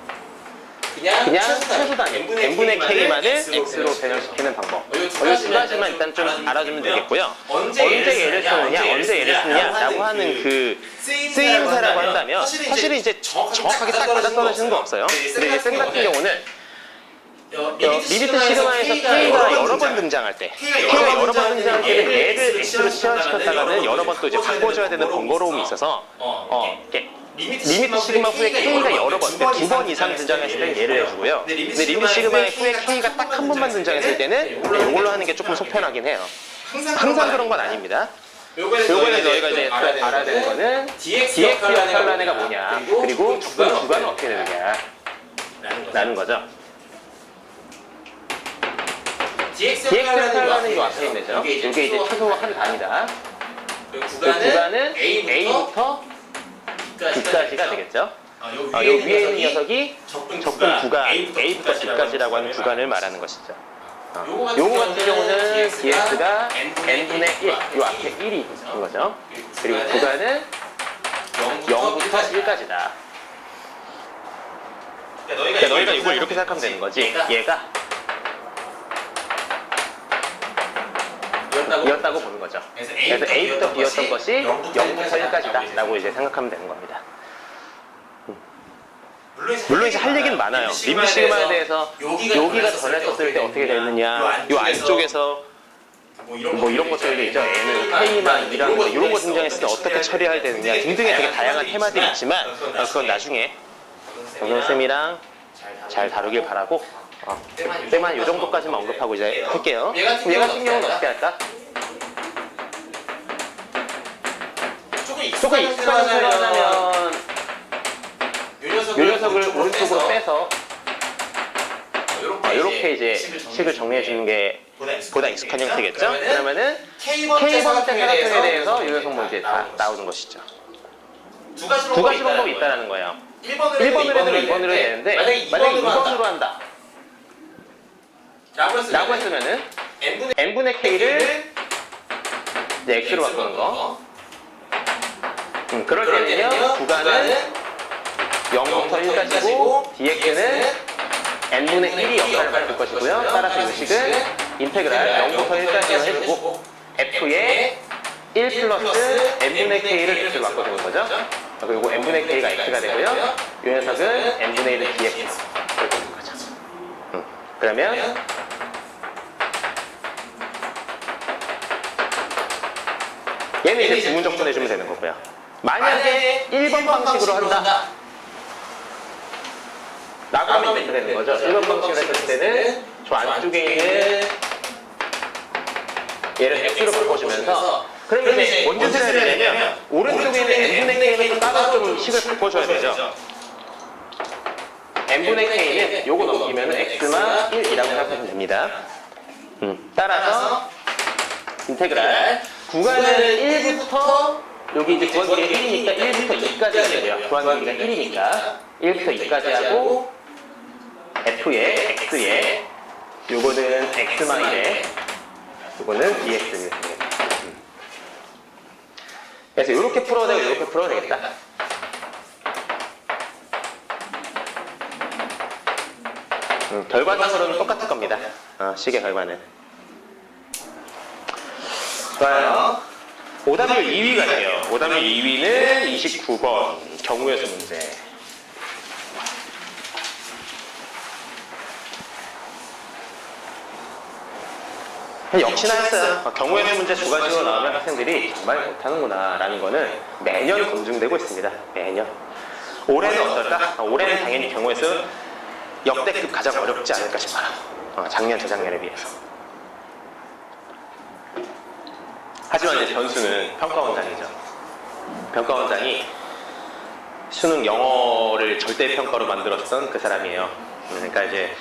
그냥 최소 단위 n분의 k만을 x로 변형시키는 방법. 이 두 가지만 일단 좀 알아주면 되겠고요. 언제 얘를 쓰느냐 라고 하는 그 쓰임새라고 한다면 사실은 이제 정확하게 딱 맞아 떨어지는 거 없어요. 근데 이제 쌤 같은 경우는 리미트 시그마에서 K가 여러 번 등장할 때 얘를 X로 치환시켰다가는 여러 번 또 이제 바꿔줘야 되는 번거로움이 있어서 리미트 시그마 후에 K가 여러 번, 2번 이상 등장했을 때는 얘를 해주고요. 근데 리미트 시그마 후에 K가 딱 한 번만 등장했을 때는 이걸로 하는 게 조금 속편하긴 해요. 항상 그런 건 아닙니다. 요번에 너희가 이제 알아야 되는 거는 DX 역할라는 애가 뭐냐, 그리고 구간은 어떻게 되느냐 라는 거죠. DX 역할라는 요 앞에 있는 거죠. 이게 이제 최소 한 단위다. 그 구간은 A부터 B까지가 되겠죠. 요 위에 있는 녀석이 접근 구간 A부터 B까지라고 하는 구간을 말하는 것이죠. 요거 같은 경우는 DX가 n분의 1, 요 앞에 1이 있는 거죠. 그리고 구간은 0부터 1까지다. 그러니까 너희가 이걸 이렇게 생각하면 되는 거지. 얘가 이었다고 보는 거죠. 그래서 A부터 B였던 것이 0부터 1까지다 라고 이제 생각하면 되는 겁니다. 물론 이제 할 얘기는 많아요. 리미트 시그마에 대해서 여기가 전했었을 때 어떻게 됐느냐, 요 안쪽에서 뭐 이런 것들도 있죠. N은 K만 이런 거 등장했을 때 어떻게 처리해야 되느냐 등등의 되게 다양한 테마들이 있지만 그건 나중에 정선생님이랑 잘 다루길 바라고 때만 요 정도까지만 언급하고 이제 할게요. 그럼 얘 같은 경우는 어떻게 할까? 조금 익숙하게 생각하자면 녀석을 오른쪽으로 빼서 이렇게 이제 식을 정리해 주는 게 보다 익숙한 형태겠죠? 그러면은 K번째 사각형에 대해서 이 녀석 문제 다 나오는 것이죠. 두 가지 방법이 있다는 거예요. 1번으로 해도 2번으로 해야 되는데 만약에 2번으로 한다 라고 했으면은 n분의 k를 이제 x로 바꾸는 거. 그럴 때는요 구간은 0부터 1까지고 dx는 n분의 1이 역할을 맡을 것이고요. 따라서 이 식은 인테그랄 0부터 1까지로 해주고 f에 1 플러스 n분의 k를 x로 바꿔주는 거죠. 그리고 n분의 k가 x가 되고요. 이 녀석은 n분의 1을 dx 이렇게 되는 거죠. 그러면 얘는 이제 부분적분 해주면 되는 거고요. 만약에 1번 방식으로 한다 라고 하면 이렇게 되는 거죠. 1번 방식으로 했을 때는 저 안쪽에 있는 얘를 x로 바꿔주면서 그러면 이제 뭔 짓을 해야 되냐면 오른쪽에 있는 n분의 k는 따로 좀 식을 바꿔줘야 되죠. n분의 k는 요거 넘기면 x만 1이라고 생각하면 됩니다. 따라서 인테그랄 구간은 1부터 여기 이제 구간 길이가 1이니까 1부터 2까지 되고요. 구간 길이가 1이니까 1부터 2까지 하고 f에 x에 요거는 x만 1에 요거는 dx. 그래서 이렇게 풀어도 되고 이렇게 풀어도 되겠다. 결과적으로는 똑같을 겁니다. 식의 결과는. 좋아요. 오답률 2위 갈게요. 오답률 2위는 29번 경우의 수 문제. 역시나 했어요. 경우의 수 문제 두 가지로 나오면 학생들이 정말 못하는구나 라는 거는 매년 검증되고 있습니다. 매년. 올해는 어떨까? 올해는 당연히 경우의 수 역대급 가장 어렵지 않을까 싶어요. 작년, 재작년에 비해서. 하지만 이제 변수는 평가원장이죠. 평가원장이 수능 영어를 절대평가로 만들었던 그 사람이에요. 그러니까 이제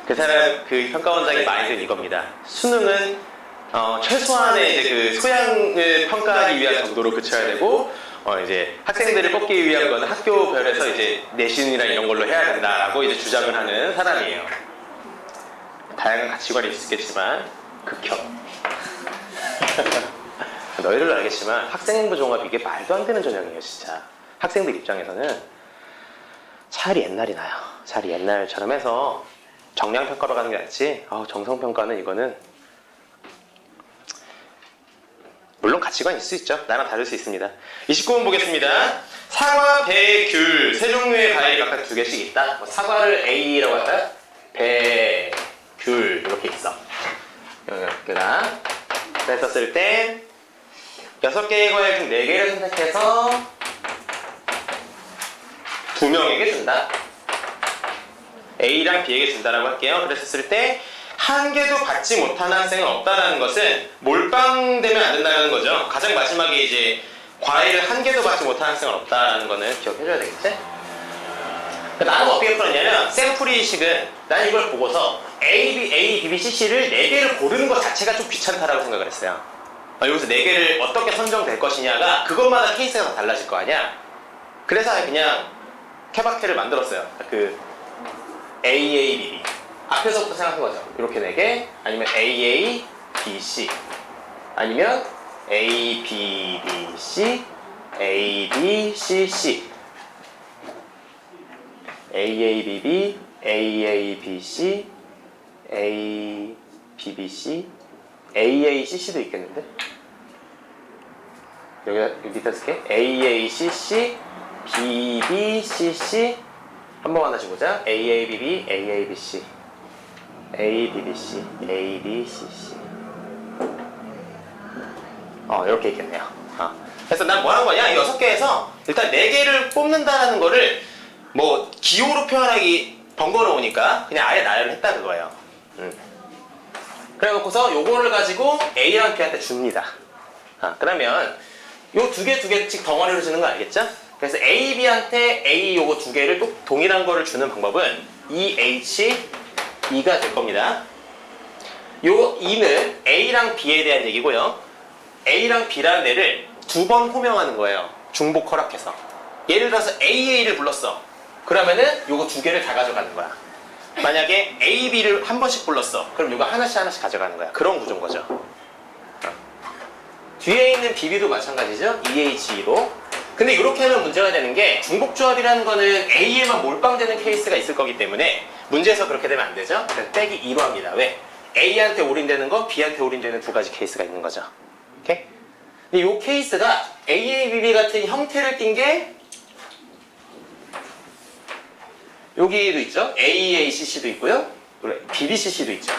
그 사람, 그 평가원장의 마인드는 이겁니다. 수능은 최소한의 이제 그 소양을 평가하기 위한 정도로 그쳐야 되고, 이제 학생들을 뽑기 위한 거는 학교별에서 이제 내신이나 이런 걸로 해야 된다라고 이제 주장을 하는 사람이에요. 다양한 가치관이 있겠지만 극혐. 너희들도 알겠지만 학생부 종합 이게 말도 안 되는 전형이에요, 진짜. 학생들 입장에서는 차라리 옛날이 나요. 차라리 옛날처럼 해서 정량평가로 가는 게 낫지. 정성평가는 이거는 물론 가치관이 있을 수 있죠. 나랑 다를 수 있습니다. 29번 보겠습니다. 사과, 배, 귤 세 종류의 과일이 각각 두 개씩 있다. 사과를 A라고 할까요? 배, 귤 이렇게 있어. 여기가 그랬었을 때 6개의 과일 중 4개를 선택해서 2명에게 준다. A랑 B에게 준다라고 할게요. 그랬었을 때 한 개도 받지 못하는 학생은 없다라는 것은 몰빵되면 안 된다는 거죠. 가장 마지막에 이제 과일을 한 개도 받지 못하는 학생은 없다라는 거는 기억해줘야 되겠지? 나는 어떻게 풀었냐면 샘플이식은 난 이걸 보고서 A, B, B, C, C를 4개를 고르는 것 자체가 좀 귀찮다라고 생각을 했어요. 여기서 4개를 어떻게 선정될 것이냐가 그것마다 케이스가 달라질 거 아니야. 그래서 그냥 케바케를 만들었어요. 그 A, B, B 앞에서부터 생각한 거죠. 이렇게 4개 아니면 A, B, C 아니면 A, B, B, C A, B, C, C A, B, B A, B, C A, B, B, C A, C, C도 있겠는데? 여기 밑에 쓸게. A, C, C B, B, C, C 한 번만 다시 보자. A, B, B A, B, C A, B, B, C A, B, C, C 이렇게 있겠네요. 그래서 난 뭐 하는 거냐? 이 6개에서 일단 4개를 뽑는다는 거를 뭐 기호로 표현하기 번거로우니까 그냥 아예 나열을 했다 그거예요. 그래 놓고서 요거를 가지고 A랑 B한테 줍니다. 그러면 요 두 개씩 덩어리로 주는 거 알겠죠? 그래서 A, B한테 A 요거 두 개를 또 동일한 거를 주는 방법은 EH2가 될 겁니다. 요 2는 A랑 B에 대한 얘기고요. A랑 B라는 애를 두 번 호명하는 거예요. 중복 허락해서. 예를 들어서 AA를 불렀어. 그러면은 요거 두 개를 다 가져가는 거야. 만약에 A, B를 한 번씩 불렀어. 그럼 요거 하나씩 하나씩 가져가는 거야. 그런 구조인 거죠. 뒤에 있는 BB도 마찬가지죠. EH2로. 근데 이렇게 하면 문제가 되는 게 중복조합이라는 거는 A에만 몰빵되는 케이스가 있을 거기 때문에 문제에서 그렇게 되면 안 되죠. 그래서 빼기 2로 합니다. 왜? A한테 올인되는 거, B한테 올인되는 두 가지 케이스가 있는 거죠. 오케이? 근데 이 케이스가 AABB 같은 형태를 띈 게 여기도 있죠. AACC도 있고요. BBCC도 있죠.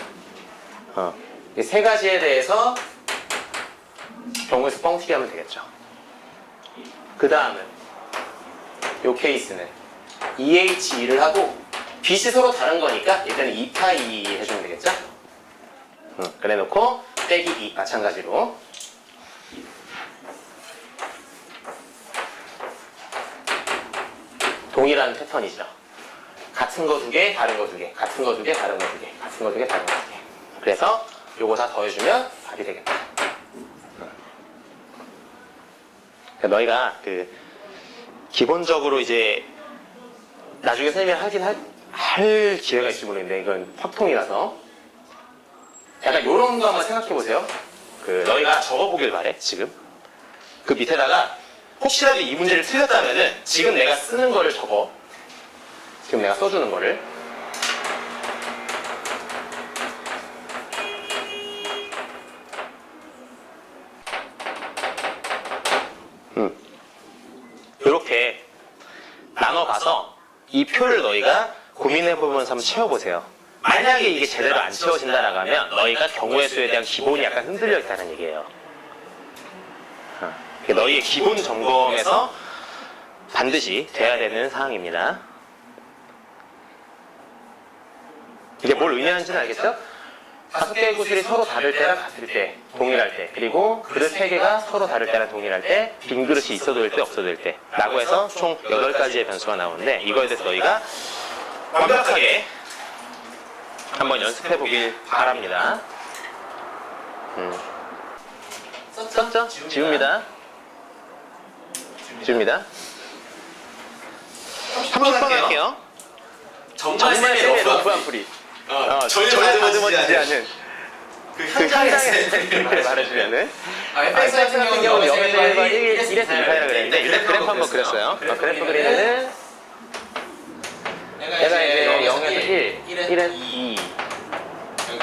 이 세 가지에 대해서 경우에서 뻥튀기 하면 되겠죠. 그 다음은 이 케이스는 EH2를 하고 빛이 서로 다른 거니까 일단 2파이 해주면 되겠죠. 그래 놓고 빼기 2 마찬가지로 동일한 패턴이죠. 같은 거 두 개, 다른 거 두 개, 같은 거 두 개, 다른 거 두 개, 같은 거 두 개, 다른 거 두 개. 그래서 요거 다 더해주면 답이 되겠다. 그러니까 너희가 기본적으로 이제 나중에 설명하긴 할 기회가 있을지 모르겠는데 이건 확통이라서 약간 요런 거 한번 생각해 보세요. 너희가 적어보길 바래 지금. 그 밑에다가 혹시라도 이 문제를 틀렸다면은 지금 내가 쓰는 거를 적어. 지금 내가 써주는 거를. 이렇게 나눠봐서 이 표를 너희가 고민해보면서 한번 채워보세요. 만약에 이게 제대로 안 채워진다라고 하면 너희가 경우의 수에 대한 기본이 약간 흔들려 있다는 얘기예요. 너희의 기본 점검에서 반드시 돼야 되는 사항입니다. 이게 뭘 의미하는지는 알겠죠? 5개의 구슬이 서로 다를 때랑 같을 때, 동일할 때, 그리고 그릇 3개가 서로 다를 때랑 동일할 때, 빈 그릇이 있어도 될 때, 없어도 될 때 라고 해서 총 8가지의 변수가 나오는데 이거에 대해서 너희가 완벽하게 한번 연습해 보길 바랍니다. 썼죠? 지웁니다. 지웁니다. 30번 할게요. 정말 쌤의 러프 한 풀이. 전혀 거짓말이지 않은 그 현장에서 말해주면은 FX 같은 경우 0에서 1과 1에서 2 사이라 그랬는데 일단 그래프 한번 그렸어요. 그래프 그리면은 얘가 이제 0에서 1, 1에서 2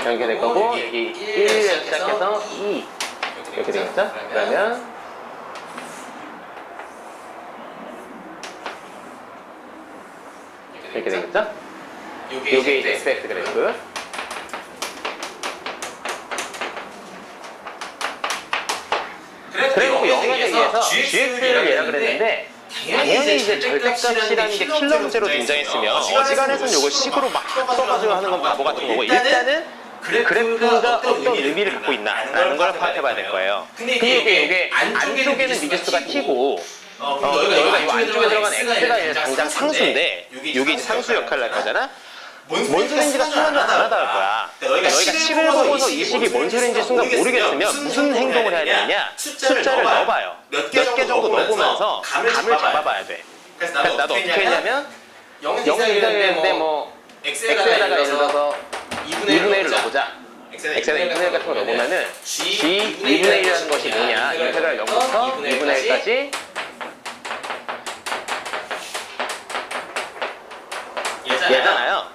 이렇게 될 거고 여기 1에서 시작해서 2 이렇게 되겠죠? 그러면 이렇게 되겠죠? 요게 이제 FX 그래프. 그리고 0에 대해서 GX를 예라 그랬는데 당연히 이제 절대값이라는 게 킬러 문제로 등장했으면 어지간해서는 요걸 식으로 막 써가지고 하는 건 바보 같은 거고 일단은 그래프가 어떤 의미를 갖고 있나라는 걸 파악해봐야 될 거예요. 근데 이게 안쪽에는 미지수가 T고 너희가 이 안쪽에 들어간 X가 이제 당장 상수인데 이게 이제 상수 역할을 할 거잖아. 뭔 소리인지가 순간도 안 하다 할 거야. 그러니까 너희가 식을 보고서 이 식이 뭔 소리인지 순간 모르겠으면 무슨 행동을 해야 되느냐? 숫자를 넣어봐요. 몇 개 정도 넣어보면서 감을 잡아봐야 돼. 그래서 나도 어떻게 했냐면 0 이상이었는데 뭐 X에다가 예를 들어서 2분의 1을 넣어보자. X에다 2분의 1 같은 거 넣어보면은 G 2분의 1이라는 것이 뭐냐? 인테그랄 0부터 2분의 1까지 얘잖아요.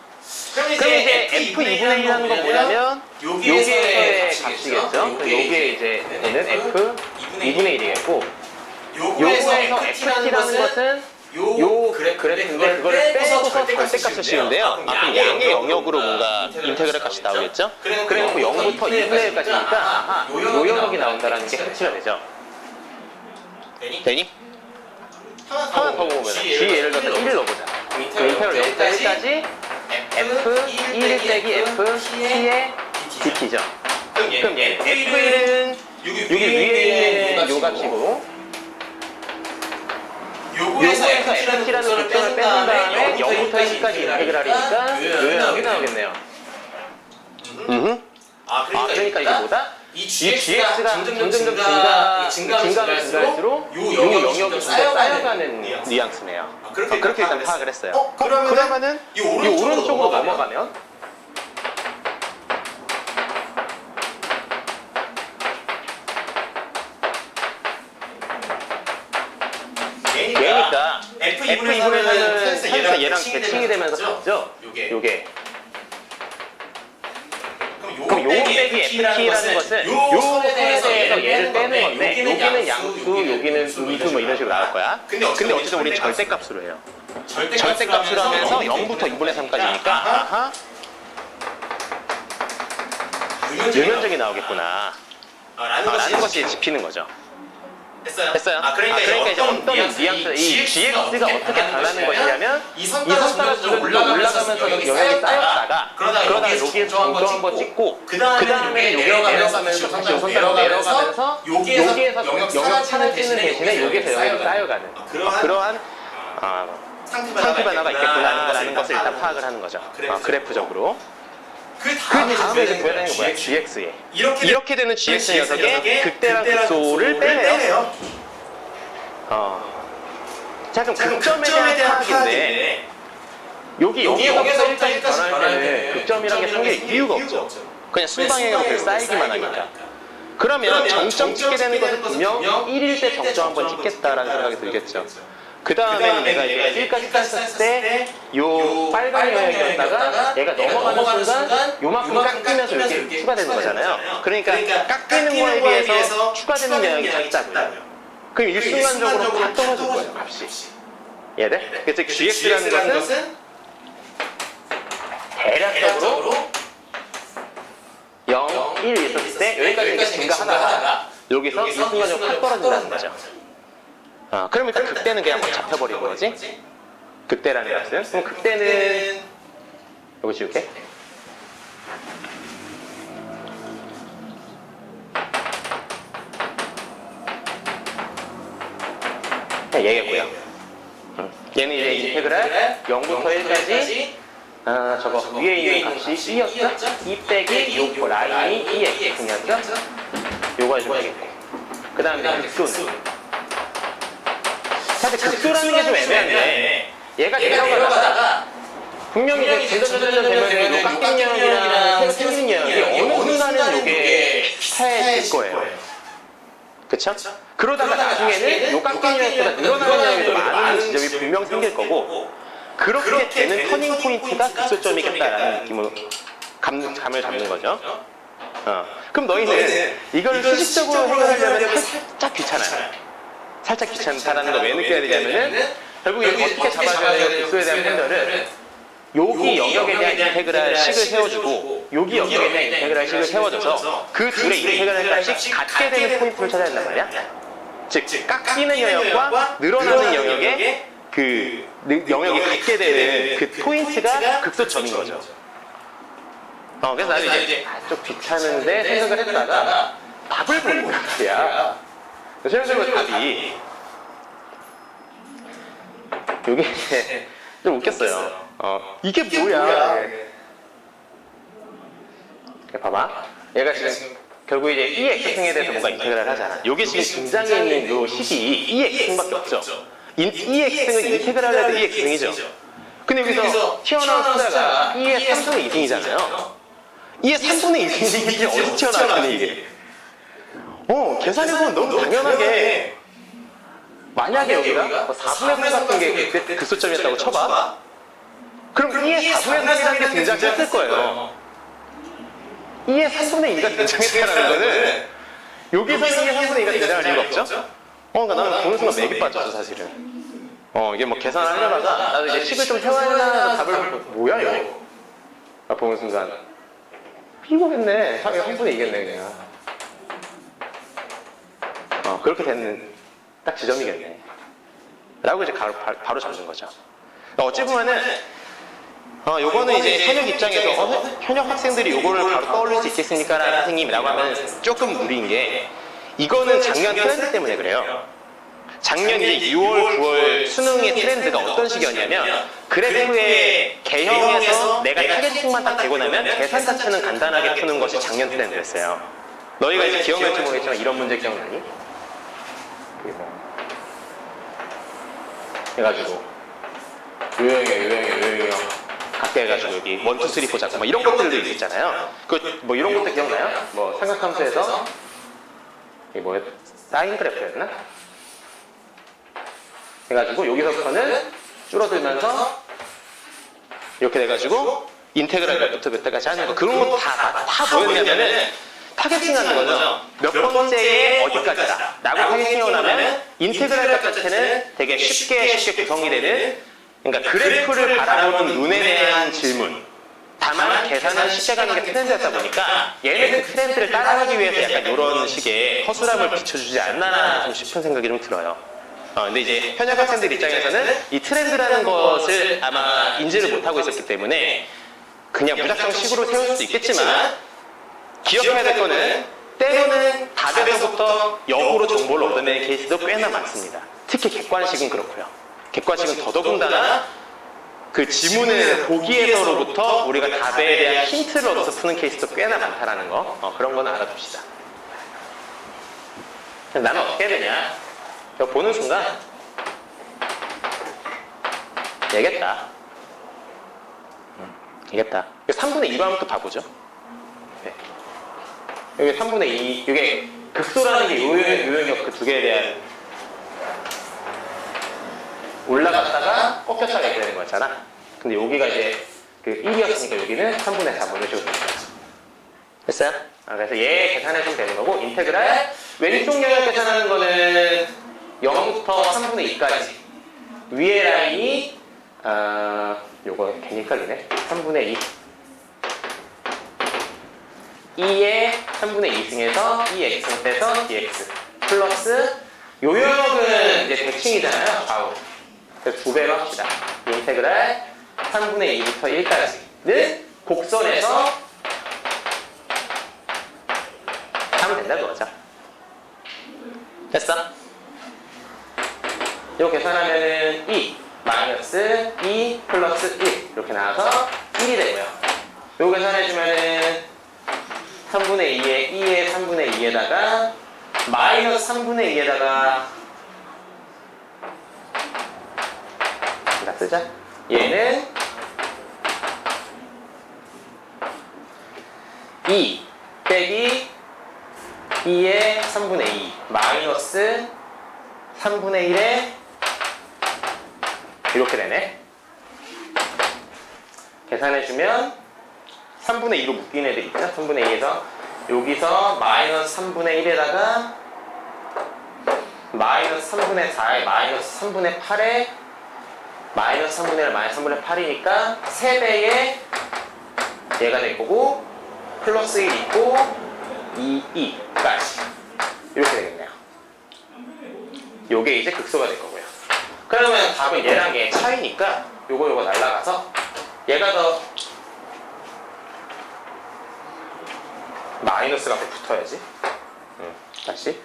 그럼 이제 F 2분의 1이라는 건 뭐냐면 여기에서의 값이겠죠. 여기에 이제 얘는 F 2분의 1이겠고 요거에서 FT라는 것은 요 그래프인데 그거를 빼고서 절대값을 씌우는데요. 그럼 양의 영역으로 뭔가 인테그랄 값이 나오겠죠? 그래놓고 0부터 2분의 1까지니까 요 영역이 나온다는 게 캐치가 되죠. 되니? 하나 더 보면 G 예를 들어서 1을 넣어보자. 인테그랄 0부터 1까지 F 1 빼기 F T의 DT죠. 그럼 F1은 여기 위에 있는 요 값이고 요거에서 ft라는 곡선을 뺀 다음에 0부터 1까지 인테그랄이니까 요형이 나오겠네요. 그러니까 이게 뭐다? 이 GX가 점점 증가할수록 요 영역이 쌓여가는 뉘앙스네요. 그렇게 일단 파악을 했어요. 그러면은 이 오른쪽으로 넘어가면 얘니까 F2분의 3은 사실상 얘랑 대칭이 되면서 같죠? 요게 그럼 요 빼기 FT라는 것은 요 선에 대해서 얘를 빼는 건데 여기는 양수, 여기는 음수 뭐 이런 식으로 나올 거야. 근데 어쨌든 우리 절대값으로 해요. 절대값으로 하면서 0부터 2분의 3까지니까 유면적이 나오겠구나 라는 것이 짚히는 거죠. 했어요? 그러니까 이제 어떤 뉘앙스, 이 GX가 어떻게 달라는 것이냐면 이 선 따라 쭉 올라가면서 영역이 쌓였다가 그러다가 여기에서 정점 한번 찍고 그 다음에 여기 내려가면서 다시 요 선 따라 내려가면서 여기에서 영역 사라지는 대신에 여기에서 영역이 쌓여가는 그러한 상태 변화가 있겠구나라는 것을 일단 파악을 하는 거죠. 그래프적으로. 그 다음에 이제 보여야 되는 게 뭐야? GX에. 이렇게 되는 GX 녀석의 극대랑 극소를 빼내요. 자, 그럼 극점에 대한 파악인데 여기 0에서 1까지 변할 때는 극점이란 게 생길 이유가 없죠. 그냥 순방향으로 계속 쌓이기만 하니까. 그러면 정점 찍게 되는 것은 분명 1일 때 정점 한번 찍겠다라는 생각이 들겠죠. 그 다음에는 내가 이게 1까지 땄을 때 요 빨간 영역이었다가 얘가 넘어가는 순간 요만큼 깎이면서 이렇게 추가되는 거잖아요. 그러니까 깎이는 거에 비해서 추가되는 영역이 작다고요. 그럼 일순간적으로 다 떨어질 거예요, 값이. 얘들? 그래서 GX라는 것은 대략적으로 0, 1 있었을 때 여기까지 이렇게 증가하다가 여기서 일순간적으로 팍 떨어진다는 거죠. 그럼 일단 극대는 그냥 확 잡혀버리는 거지? 극대라는 값은? 그럼 극대는 여기 지울게. 얘겠고요. 얘는 이제 인테그랄 0부터 1까지 저거 위에 있는 값이 2였죠? 2 빼기 요 라인이 2x였죠? 요거 해주면 되겠고 그 다음에 극소는 사실 극소라는 게 좀 애매한데 얘가 내려가다가 분명히 이제 점점 되면 요 깎인 영역이나 새로 생긴 영역이 어느 순간은 요게 비슷해질 거예요. 그쵸? 그러다가 나중에는 요 깎인 영역보다 늘어나는 영역이 더 많은 지점이 분명 생길 거고 그렇게 되는 터닝 포인트가 극소점이겠다라는 느낌으로 감을 잡는 거죠. 그럼 너희는 이걸 수식적으로 해결하려면 살짝 귀찮아요. 살짝 귀찮다라는 거 왜 느껴야 되냐면은 결국 이거 어떻게 잡아줘야 되는 극소에 대한 판별은 여기 영역에 대한 인테그랄 식을 세워주고 여기 영역에 대한 인테그랄 식을 세워줘서 그 둘의 인테그랄 값이 같게 되는 포인트를 찾아야 된단 말이야. 즉 깎이는 영역과 늘어나는 영역의 그 영역이 같게 되는 그 포인트가 극소점인 거죠. 그래서 나는 이제 좀 귀찮은데 생각을 했다가 답을 보는 말이야. 최종적으로 답이 여기 좀 웃겼어요. 이게 뭐야? 봐봐. 얘가 지금 결국 이제 EX승에 대해서 뭔가 인테그랄 하잖아. 여기 지금 등장해 있는 요 식이 EX승밖에 없죠. EX승은 인테그랄 해도 EX승이죠. 근데 여기서 튀어나온 숫자가 2의 3분의 2승이잖아요. 2의 3분의 2승이 이게 어디 튀어나왔더니 이게. 계산해보면 너무 당연하게 만약에 여기가 4분의 3 같은 게 그때 극소점이었다고 쳐봐. 그럼 2의 4분의 3이라는 게 등장했을 거예요. 2의 3분의 2가 등장했다는 거는 여기서는 2의 3분의 2가 등장할 이유가 없죠? 그러니까 나는 보는 순간 맥이 빠졌어 사실은. 이게 뭐 계산을 하려다가 나도 이제 식을 좀 세워야 하나 답을 뭐야 이거? 나 보는 순간 이거겠네. 3분의 2겠네 그냥. 그렇게 되는 딱 지점이겠네 라고 이제 바로 잡는 거죠. 어찌 보면은 요거는 이제 현역 입장에서 현역 학생들이 요거를 바로 떠올릴 수 있겠습니까? 라는 선생님이라고 하면 조금 무리인 게 이거는 작년 트렌드 때문에 그래요. 작년 이제 6월, 9월 수능의 트렌드가 어떤 식이었냐면 그래프의 개형에서 내가 타겟팅만 딱 되고 나면 계산 자체는 간단하게 푸는 것이 작년 트렌드였어요. 너희가 이제 기억날지 모르겠지만 이런 문제 기억나니? 해가지고 요형이요 각게 해가지고 여기 1, 2, 3, 4 잡고 뭐 이런 것들도 있잖아요. 그 뭐 이런 것도 기억나요? 뭐 삼각함수에서 이게 뭐였? 사인 그래프였나? 해가지고 여기서부터는 줄어들면서 이렇게 돼가지고 인테그랄 몇부터 몇 대까지 하는 거 그런 거 다 뭐였냐면은 타겟팅하는 거죠. 몇 번째에 어디까지다 라고 타겟팅을 하면 인테그랄 값 자체는 되게 쉽게 구성이 되는, 그러니까 그래프를 바라보는 눈에 대한 질문. 다만 계산은 쉽게 가는 게 트렌드였다 보니까 얘는 그 트렌드를 따라가기 위해서 약간 이런 식의 허술함을 비춰주지 않나 좀 싶은 생각이 좀 들어요. 근데 이제 현역 학생들 입장에서는 이 트렌드라는 것을 아마 인지를 못하고 있었기 때문에 그냥 무작정 식으로 세울 수도 있겠지만 기억해야 될 거는 때로는 답에서부터 역으로 정보를 얻어내는 케이스도 꽤나 많습니다. 특히 객관식은 그렇고요. 객관식은 더더군다나 그 지문을 보기에서로부터 우리가 답에 대한 힌트를 얻어서 푸는 케이스도 꽤나 많다라는 거, 그런 거는 알아둡시다. 나는 어떻게 해야 되냐? 보는 순간 얘겠다. 얘겠다. 3분의 2로 한번 또 봐보죠. 네. 여기 3분의 2, 이게 극소라는 게 요형력 그 두 개에 대한 올라갔다가 꺾였다가 이렇게 되는 거잖아. 근데 여기가 이제 그 1이었으니까 여기는 3분의 4 이런 식으로 되는 거죠. 됐어요? 그래서 얘 계산해주면 되는 거고, 인테그랄 왼쪽 영역 계산하는 거는 0부터 3분의 2까지 위에 라인이 요거 괜히 헷갈리네. 3분의 2 2에 3분의 2승에서 2x 빼서 dx 플러스 요 영역은 이제 대칭이잖아요. 좌우. 그래서 2배로 합시다. 인테그랄 3분의 2부터 1까지는 곡선에서 하면 된다 그거죠. 됐어? 이거 계산하면은 2 마이너스 2 플러스 1 이렇게 나와서 1이 되고요. 이거 계산해주면은 3분의 2에 2에 3분의 2에다가 마이너스 3분의 2에다가 다 쓰자. 얘는 2 빼기 2에 3분의 2 마이너스 3분의 1에 이렇게 되네. 계산해주면 3분의 2로 묶인 애들 있잖아. 3분의 2에서 여기서 마이너스 3분의 1에다가 마이너스 3분의 4에 마이너스 3분의 8에 마이너스 3분의 1 마이너스 3분의 8이니까 3배에 얘가 될 거고 플러스 1 있고 2까지 이렇게 되겠네요. 요게 이제 극소가 될 거고요. 그러면 답은 얘랑 얘 차이니까 요거 날라가서 얘가 더 마이너스가 더 붙어야지. 다시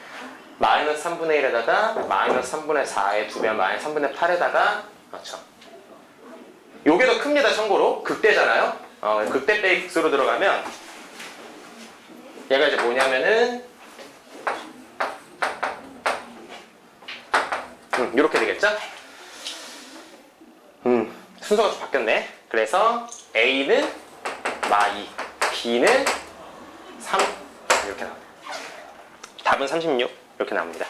마이너스 3분의 1에다가 마이너스 3분의 4에 2배 마이너스 3분의 8에다가 그렇죠. 요게 더 큽니다. 참고로 극대잖아요. 극대 빼기 극소로 들어가면 얘가 이제 뭐냐면은 이렇게 되겠죠? 순서가 좀 바뀌었네. 그래서 A는 마2, B는 3 이렇게 나옵니다. 답은 36 이렇게 나옵니다.